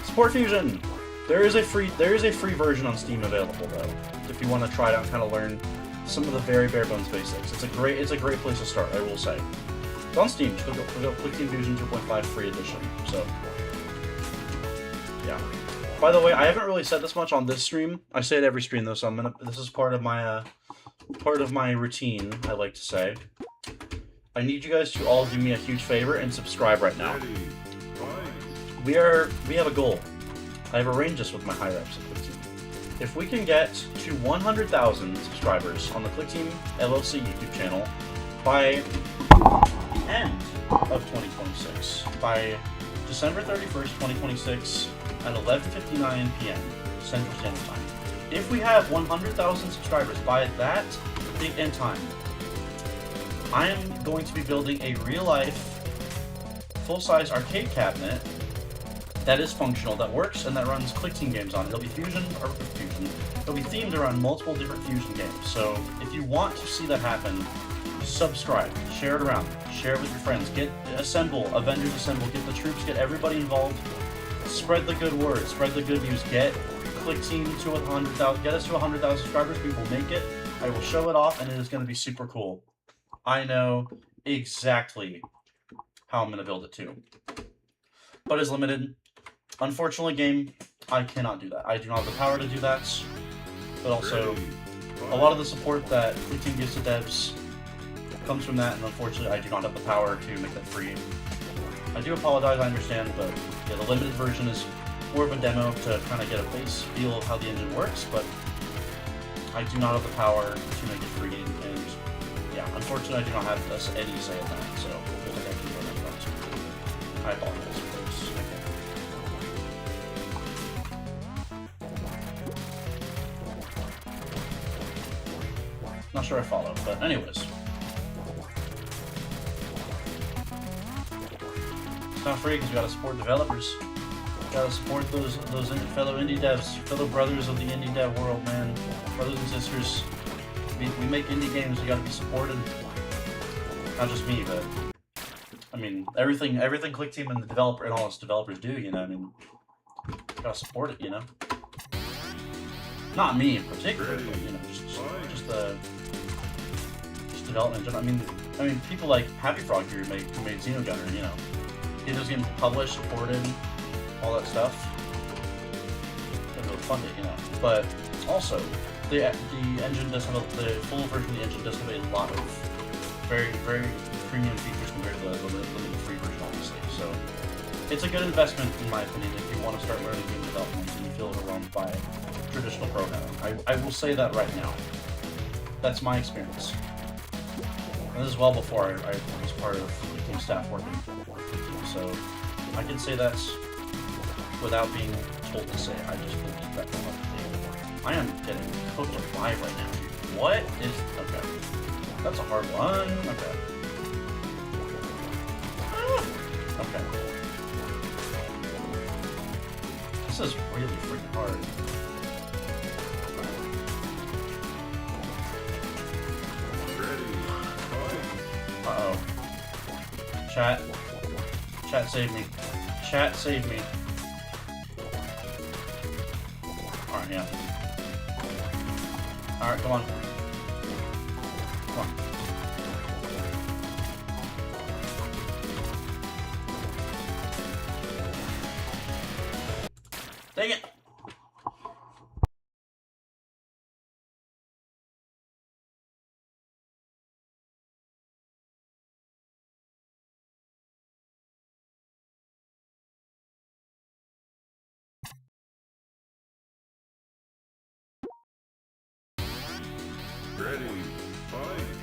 Speaker 1: support Fusion. There is a free version on Steam available though, if you want to try it out and kind of learn some of the very bare bones basics. It's a great place to start, I will say. It's on Steam. Just go ClickTeam Fusion 2.5 free edition. So, yeah. By the way, I haven't really said this much on this stream. I say it every stream though, so this is part of my routine. I like to say. I need you guys to all do me a huge favor and subscribe right now. We have a goal. I have arranged this with my higher ups at ClickTeam. If we can get to 100,000 subscribers on the ClickTeam LLC YouTube channel by the end of 2026, by December 31st, 2026 at 11:59 p.m. Central Standard Time. If we have 100,000 subscribers by that date and time, I am going to be building a real-life, full-size arcade cabinet that is functional, that works, and that runs Click Team games on it. It'll be It'll be themed around multiple different Fusion games. So if you want to see that happen, subscribe, share it around, share it with your friends, Avengers Assemble, get the troops, get everybody involved, spread the good word, spread the good news, get Click Team to 100,000, get us to 100,000 subscribers, we will make it, I will show it off, and it is going to be super cool. I know exactly how I'm going to build it too. But it's limited. Unfortunately, game, I cannot do that. I do not have the power to do that. But also, a lot of the support that Click Team gives to devs comes from that, and unfortunately, I do not have the power to make that free. I do apologize, I understand, but yeah, the limited version is more of a demo to kind of get a base feel of how the engine works, but I do not have the power to make it free, and yeah, unfortunately, I do not have any say in that, so we'll take that to the next one. I apologize for this. Not sure I follow, but anyways. It's not free because we gotta support developers. We gotta support those fellow indie devs, fellow brothers of the indie dev world, man. Brothers and sisters. We make indie games, we gotta be supported. Not just me, but I mean everything Click Team and the developer and all its developers do, you know, I mean gotta support it, you know. Not me in particular, but you know, just development. I mean people like Happy Frog here who made Xenogunner, you know. Get those games published, supported, all that stuff. They'll fund it, you know. But also, the engine does have the full version of the engine does have a lot of very, very premium features compared to the free version, obviously. So it's a good investment, in my opinion, if you want to start learning game development and you feel overwhelmed by traditional programming. I will say that right now. That's my experience. And this is well before I was part of the team staff working. So I can say that without being told to say. I just believe that from what I am getting cooked alive right now. What is... Okay. That's a hard one. Okay. Okay. This is really freaking hard. Uh-oh. Chat save me. Chat save me. Alright, yeah. Alright, come on. Come on. Dang it!
Speaker 2: Ready, fight!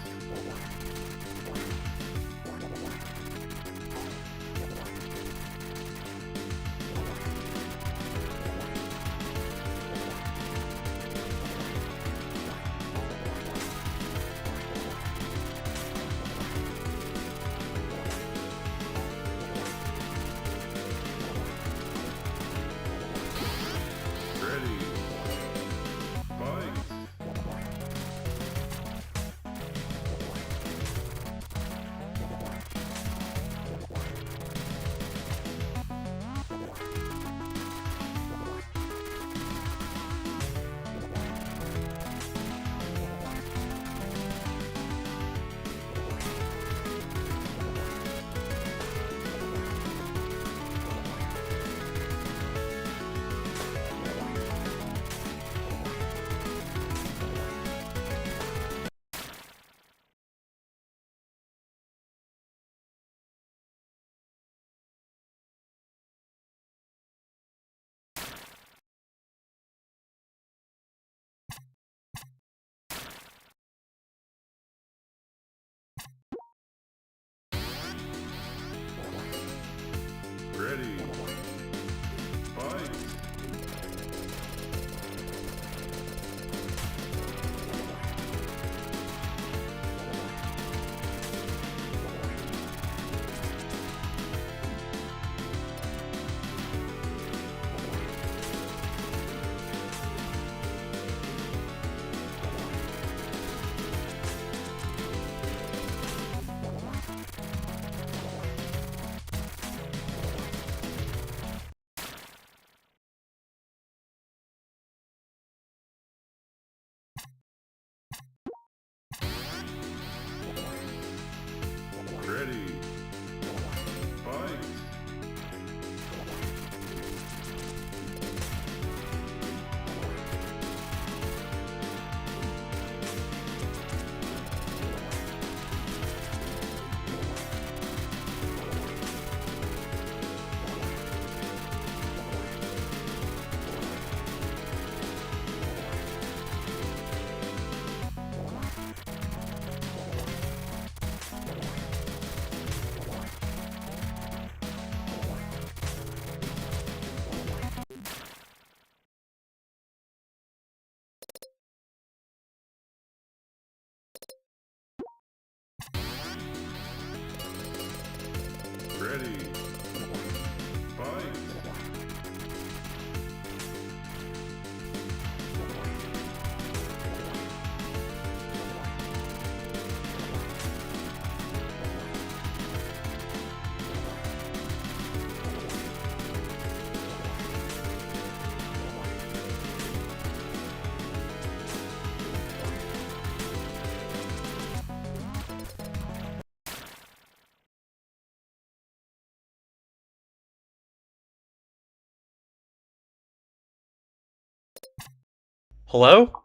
Speaker 1: Hello?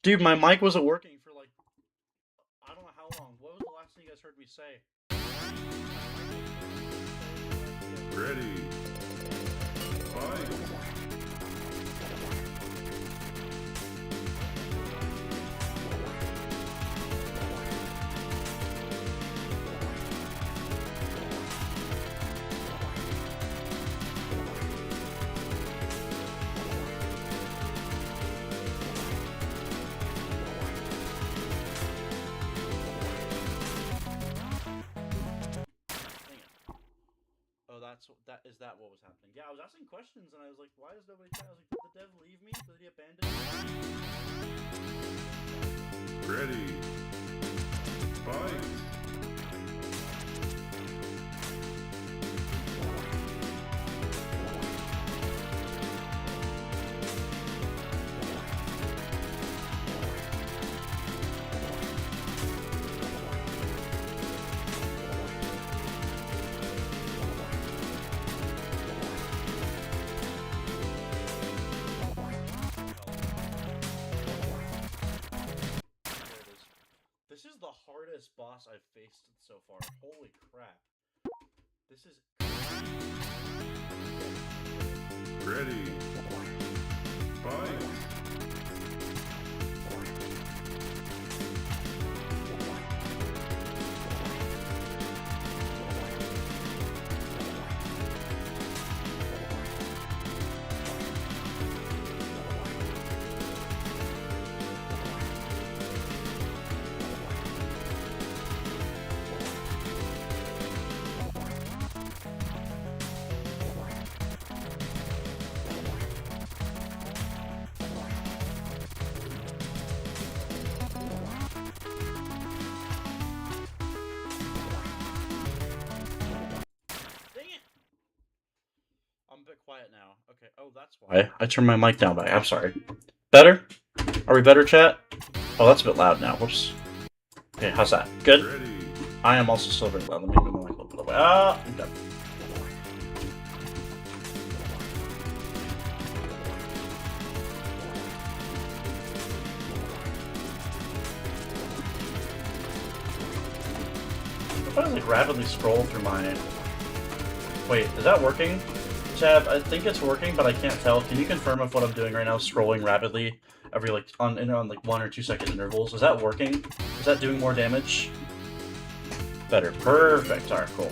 Speaker 1: Dude, my mic wasn't working for like, I don't know how long. What was the last thing you guys heard me say?
Speaker 2: Ready. Fight.
Speaker 1: Is that what was happening? Yeah, I was asking questions and I was like, why does nobody chat? I was like, did the dev leave me? Did he abandon me?
Speaker 2: Ready. Fight.
Speaker 1: This is the hardest boss I've faced so far. Holy crap. This is...
Speaker 2: Ready. Fight.
Speaker 1: I'm a bit quiet now. Okay. Oh, that's why. I turned my mic down by. I'm sorry. Better? Are we better, chat? Oh, that's a bit loud now. Whoops. Okay, how's that? Good?
Speaker 2: Ready.
Speaker 1: I am also still very loud. Let me move my mic a little bit away. Ah, I'm done. If I like rapidly scroll through my... Wait, is that working? Chad, I think it's working, but I can't tell. Can you confirm if what I'm doing right now is scrolling rapidly every like on 1 or 2 second intervals? Is that working? Is that doing more damage? Better. Perfect. Alright, cool.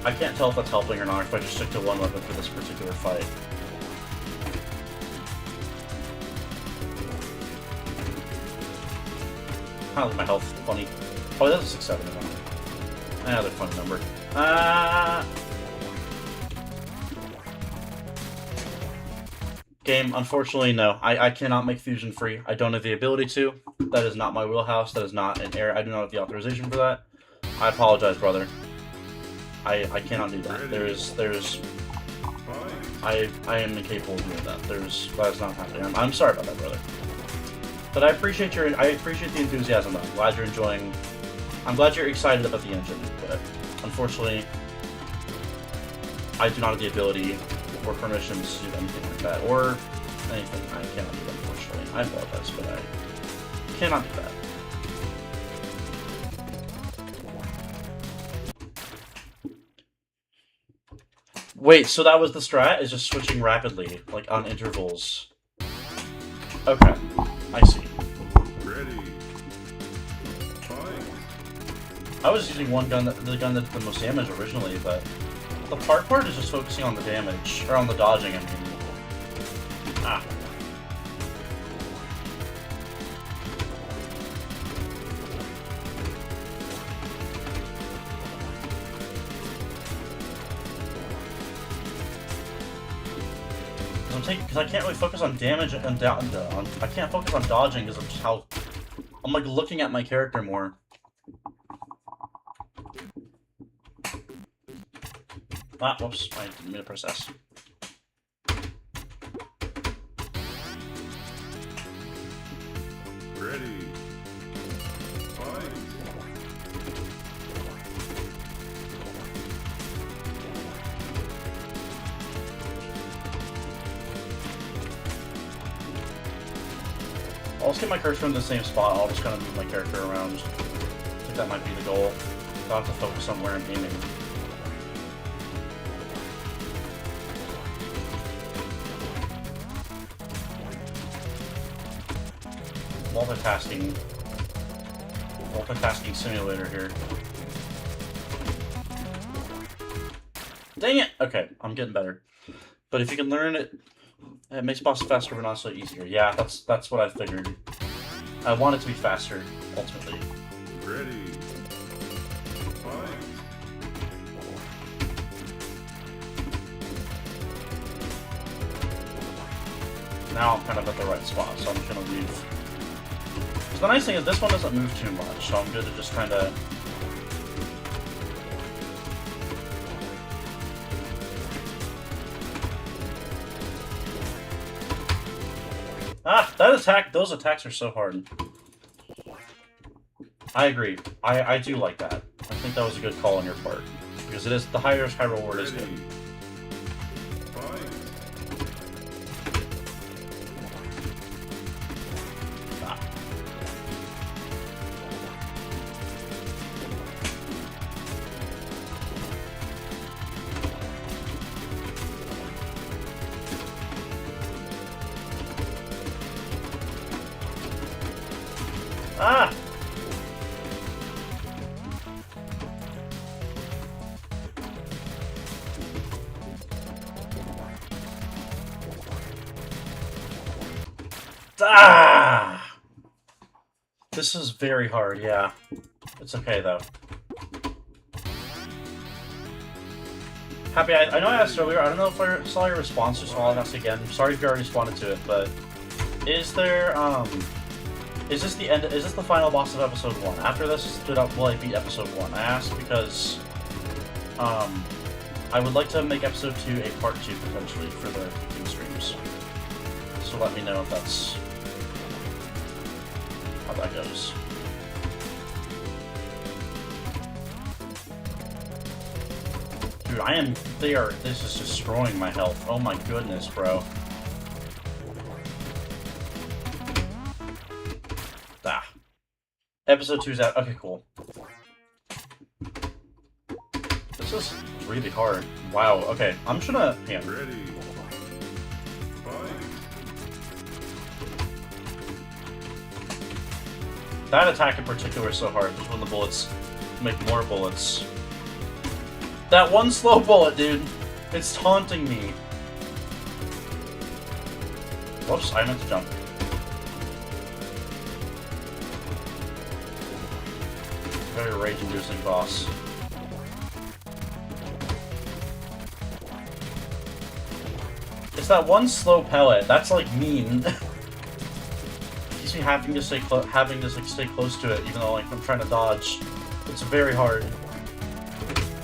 Speaker 1: I can't tell if that's helping or not if I just stick to one weapon for this particular fight. Kind of like my health funny. Oh, that's a 6-7 number. Another funny number. Game, unfortunately, no. I cannot make fusion free. I don't have the ability to. That is not my wheelhouse. That is not an area. I do not have the authorization for that. I apologize, brother. I cannot do that. I am incapable of doing that. That is not happening. I'm sorry about that, brother. But I appreciate the enthusiasm. I'm glad you're enjoying. I'm glad you're excited about the engine, but unfortunately, I do not have the ability or permissions to do anything like that, or anything. I cannot do that, unfortunately. I apologize, but I cannot do that. Wait, so that was the strat? Is just switching rapidly, like on intervals. Okay, I see.
Speaker 2: Ready. Fight.
Speaker 1: I was using the gun that did the most damage originally, but the park part is just focusing on the damage, or on the dodging, I mean. Ah. Because I can't really focus on damage and I can't focus on dodging because of just how I'm like looking at my character more. Ah, whoops! I didn't mean to press S.
Speaker 2: Ready. Fight.
Speaker 1: let's get my cursor in the same spot. I'll just kind of move my character around. I think that might be the goal. I'll have to focus on where I'm aiming. Multitasking simulator here. Dang it! Okay, I'm getting better. But if you can learn it, it makes bosses faster but also easier. Yeah, that's what I figured. I want it to be faster, ultimately.
Speaker 2: Ready. Fight.
Speaker 1: Now I'm kind of at the right spot, so I'm just gonna leave. So the nice thing is this one doesn't move too much, so I'm good to just kind of... Ah, that attack, those attacks are so hard. I agree. I do like that. I think that was a good call on your part. Because it is, the higher high reward is good.
Speaker 2: Fight.
Speaker 1: Ah. Ah! Ah! This is very hard, yeah. It's okay, though. Happy, I know I asked earlier, I don't know if I saw your response, so I'll ask again. Sorry if you already responded to it, but... Is there, is this the end, is this the final boss of episode 1? After this, will I beat episode 1? I asked because, I would like to make episode 2 a part 2, potentially, for the cooking streams. So let me know if that's... how that goes. Dude, this is destroying my health. Oh my goodness, bro. Ah. Episode 2's out. Okay, cool. This is really hard. Wow, okay. I'm just gonna... Hang on.
Speaker 2: Ready. Fight.
Speaker 1: That attack in particular is so hard, just when the bullets make more bullets. That one slow bullet, dude! It's taunting me. Whoops, I meant to jump. Very rage-inducing boss. It's that one slow pellet. That's like mean. Keeps me having to stay stay close to it, even though like I'm trying to dodge. It's very hard.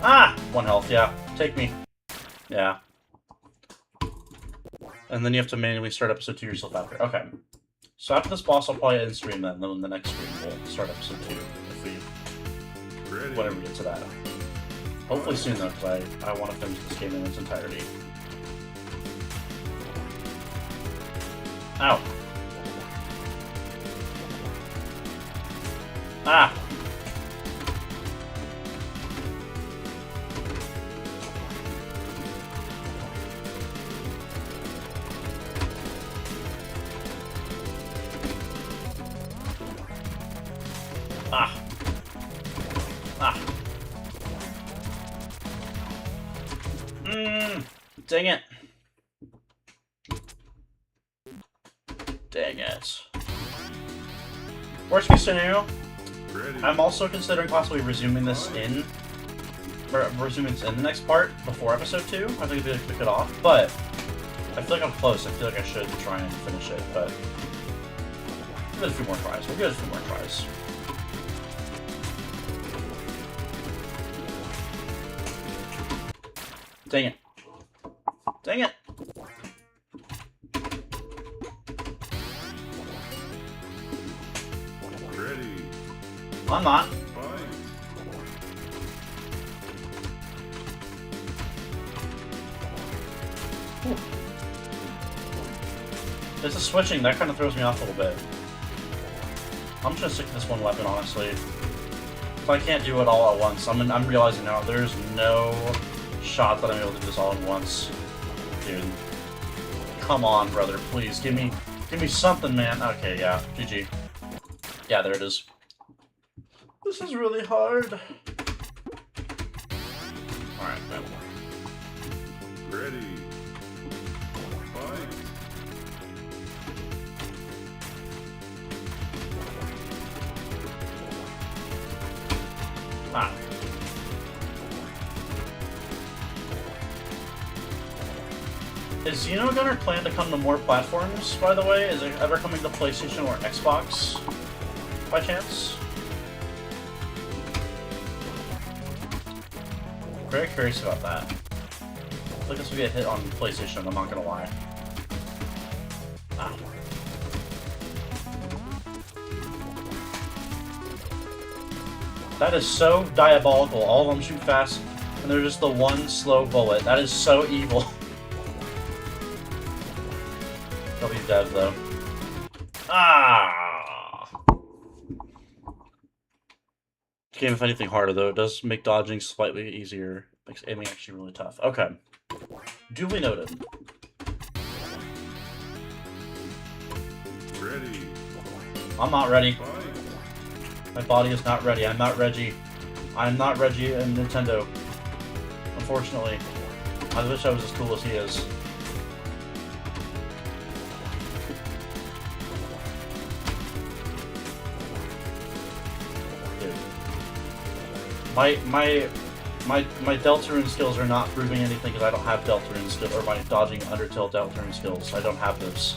Speaker 1: Ah! 1 health, yeah. Take me. Yeah. And then you have to manually start episode 2 yourself after. Okay. So after this boss, I'll probably end stream then. Then in the next stream, we'll start episode 2. If we...
Speaker 2: Ready.
Speaker 1: Whenever we get to that. Hopefully soon, though, because I want to finish this game in its entirety. Ow. Ah! Ah. Ah. Dang it. Dang it. Worst case scenario,
Speaker 2: Ready.
Speaker 1: I'm also considering possibly resuming this in the next part before episode 2. I think it'd be like to kick it off, but I feel like I'm close. I feel like I should try and finish it, but give it a few more tries. We'll give it a few more tries. Dang it. Dang it.
Speaker 2: Ready.
Speaker 1: I'm not.
Speaker 2: Fight.
Speaker 1: This is switching. That kind of throws me off a little bit. I'm just gonna stick to this one weapon, honestly. If I can't do it all at once, I'm realizing now there's no shot that I'm able to do this all at once. Dude. Come on, brother, please. Give me something, man. Okay, yeah. GG. Yeah, there it is. This is really hard. Alright, man.
Speaker 2: Ready. Fight.
Speaker 1: Ah. Is Xenogunner planned to come to more platforms, by the way? Is it ever coming to PlayStation or Xbox, by chance? Very curious about that. I feel like this would be a hit on PlayStation, I'm not gonna lie. Ah. That is so diabolical. All of them shoot fast, and they're just the one slow bullet. That is so evil. They'll be dead, though. Ah! Game, if anything, harder, though. It does make dodging slightly easier. Makes aiming actually really tough. Okay. Duly noted.
Speaker 2: Ready.
Speaker 1: I'm not ready.
Speaker 2: Fight.
Speaker 1: My body is not ready. I'm not Reggie. I'm not Reggie in Nintendo. Unfortunately. I wish I was as cool as he is. Dude. My Deltarune skills are not proving anything because I don't have Deltarune skills, or my dodging Undertale Deltarune skills. I don't have those.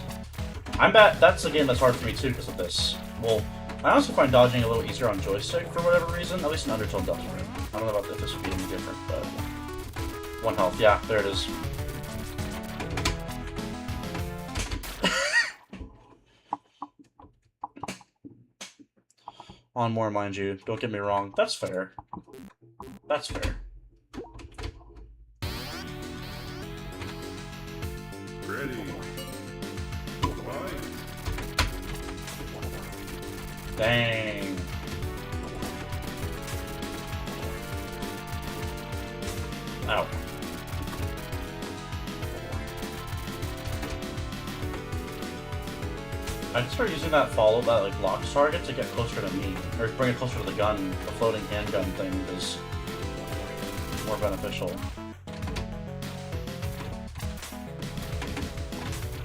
Speaker 1: I'm bad. That's a game that's hard for me too because of this. Well, I also find dodging a little easier on joystick for whatever reason, at least in Undertale Deltarune. I don't know about if this would be any different, but... 1 health, yeah, there it is. On more, mind you. Don't get me wrong. That's fair. That's fair.
Speaker 2: Ready. Fight.
Speaker 1: Dang. Ow. I'd start using that like lock target to get closer to me, or bring it closer to the gun, the floating handgun thing is more beneficial.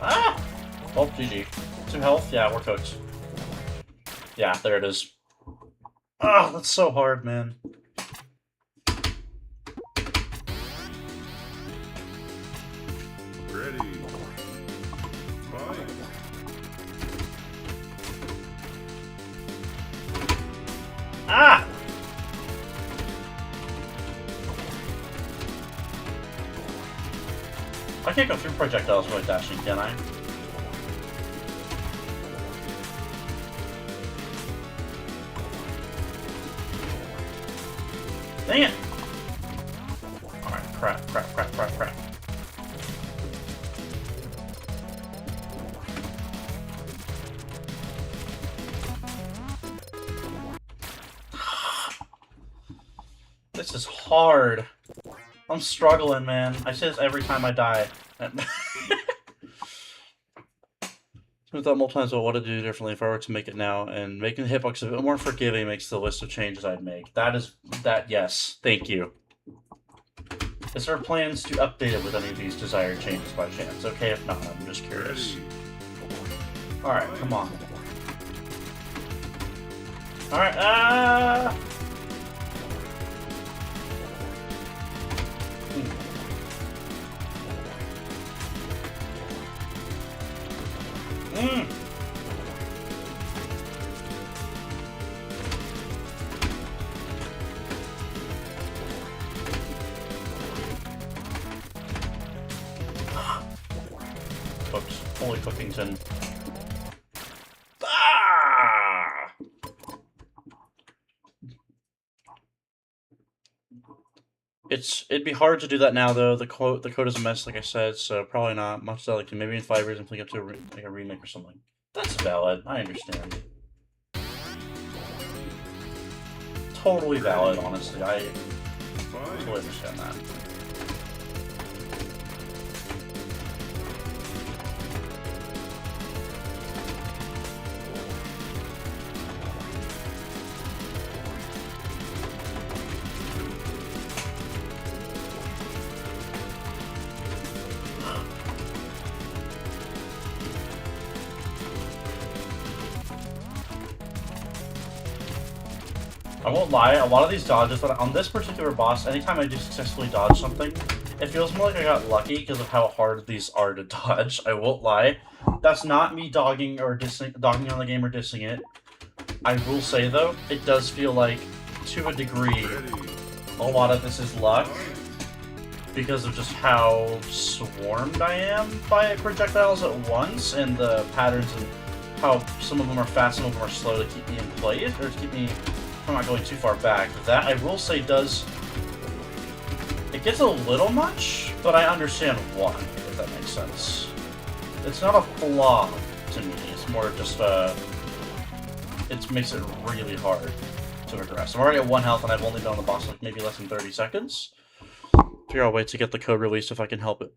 Speaker 1: Ah! Oh, GG. 2 health? Yeah, we're cooked. Yeah, there it is. Ah, that's so hard, man.
Speaker 2: Ready. Fight.
Speaker 1: Ah! I can't go through projectiles while dashing, can I? Dang it! Alright, crap. This is hard. I'm struggling, man. I say this every time I die. I've thought multiple times about what to do differently if I were to make it now, and making the hitbox a bit more forgiving makes the list of changes I'd make. Yes. Thank you. Is there plans to update it with any of these desired changes by chance? Okay, if not, I'm just curious. Alright, come on. Alright, Cooked. Holy Cookington. Ah! It'd be hard to do that now though. The code is a mess, like I said, so probably not much that I can. Maybe in 5 years I'm putting up to like a remake or something. That's valid. I understand. totally valid, honestly. I
Speaker 2: Fight.
Speaker 1: totally understand that. I won't lie, a lot of these dodges, but on this particular boss, anytime I do successfully dodge something, it feels more like I got lucky because of how hard these are to dodge. I won't lie. That's not me dogging on the game or dissing it. I will say, though, it does feel like, to a degree,
Speaker 2: Ready.
Speaker 1: a lot of this is luck because of just how swarmed I am by projectiles at once and the patterns and how some of them are fast, some of them are slow to keep me in place, or to keep me from not going too far back. That, I will say, does... It gets a little much, but I understand why, if that makes sense. It's not a flaw to me, it's more just it makes it really hard to progress. I'm already at 1 health and I've only been on the boss like maybe less than 30 seconds. Figure out a way to get the code released if I can help it.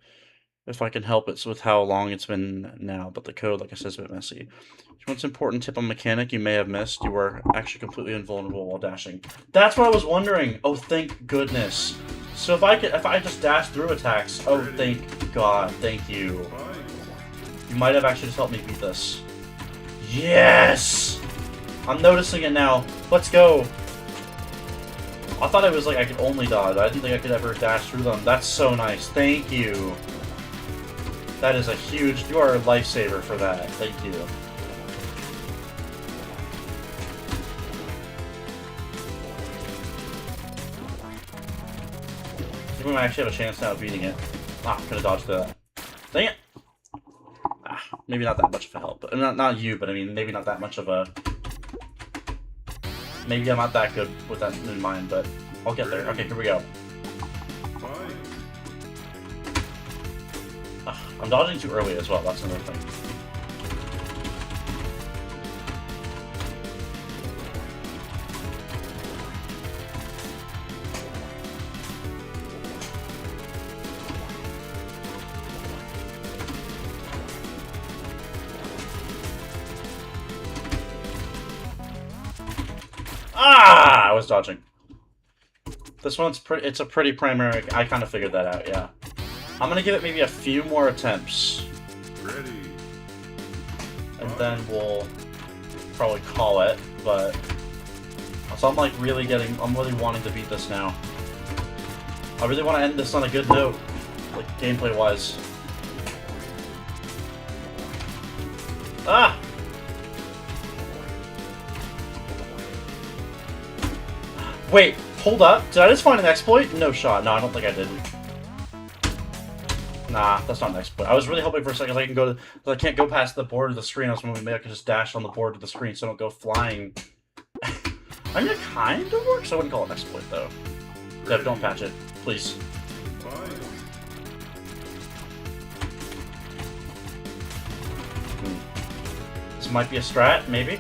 Speaker 1: If I can help it with how long it's been now, but the code, like I said, is a bit messy. What's an important tip on mechanic you may have missed? You were actually completely invulnerable while dashing. That's what I was wondering! Oh, thank goodness. So if I just dash through attacks, oh, thank God, thank you. You might have actually just helped me beat this. Yes! I'm noticing it now. Let's go! I thought it was like I could only dodge. I didn't think I could ever dash through them. That's so nice. Thank you. That is a huge... You are a lifesaver for that. Thank you. I think we might actually have a chance now of beating it. Ah, I'm gonna dodge through that. Dang it! Ah, maybe not that much of a help. But not you, but I mean, maybe not that much of a... Maybe I'm not that good with that in mind, but I'll get there. Okay, here we go. I'm dodging too early as well, that's another thing. Ah! I was dodging. This one's it's a pretty primary. I kind of figured that out, yeah. I'm gonna give it maybe a few more attempts.
Speaker 2: Ready.
Speaker 1: And then we'll probably call it, but... So I'm like I'm really wanting to beat this now. I really want to end this on a good note, like gameplay-wise. Ah! Wait, hold up. Did I just find an exploit? No shot. No, I don't think I did. Nah, that's not an exploit. I was really hoping for a second I can go to... I can't go past the border of the screen. I was wondering maybe I could just dash on the border of the screen so I don't go flying. I mean, it kind of works. I wouldn't call it an exploit, though. Dev, don't patch it. Please. This might be a strat, maybe?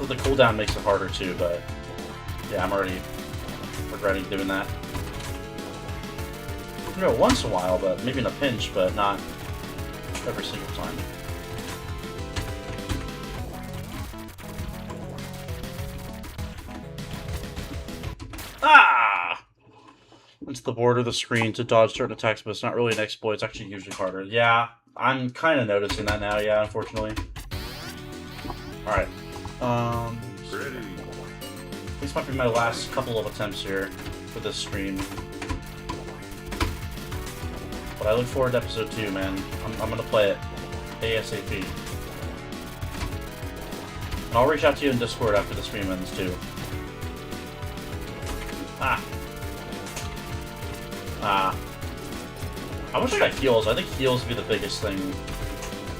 Speaker 1: Well, the cooldown makes it harder, too, but... Yeah, I'm already regretting doing that. You know, once in a while, but maybe in a pinch, but not every single time. Ah! Into the border of the screen to dodge certain attacks, but it's not really an exploit. It's actually usually harder. Yeah, I'm kind of noticing that now. Yeah, unfortunately. All right.
Speaker 2: Ready.
Speaker 1: This might be my last couple of attempts here for this stream. But I look forward to episode 2, man. I'm gonna play it ASAP. And I'll reach out to you in Discord after the stream ends, too. Ah. Ah. I wish I got heals. I think heals would be the biggest thing.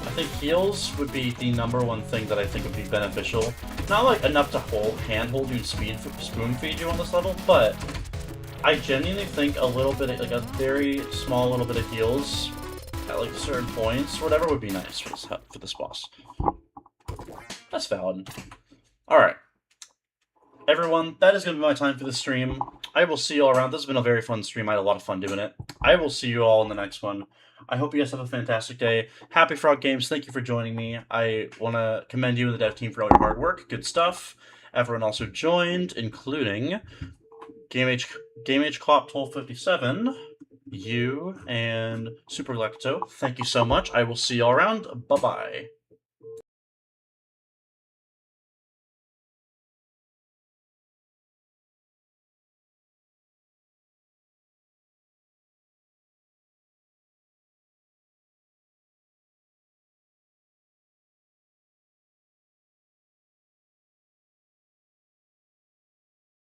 Speaker 1: I think heals would be the #1 thing that I think would be beneficial. Not like enough to handhold you and spoon feed you on this level, but I genuinely think a little bit, like a very small little bit of heals at like certain points, or whatever, would be nice for this boss. That's valid. All right. everyone, that is going to be my time for the stream. I will see you all around. This has been a very fun stream. I had a lot of fun doing it. I will see you all in the next one. I hope you guys have a fantastic day. Happy Frog Games, thank you for joining me. I want to commend you and the dev team for all your hard work. Good stuff. Everyone also joined, including GameH Clop 1257, you, and Super Galacto. Thank you so much. I will see you all around. Bye-bye.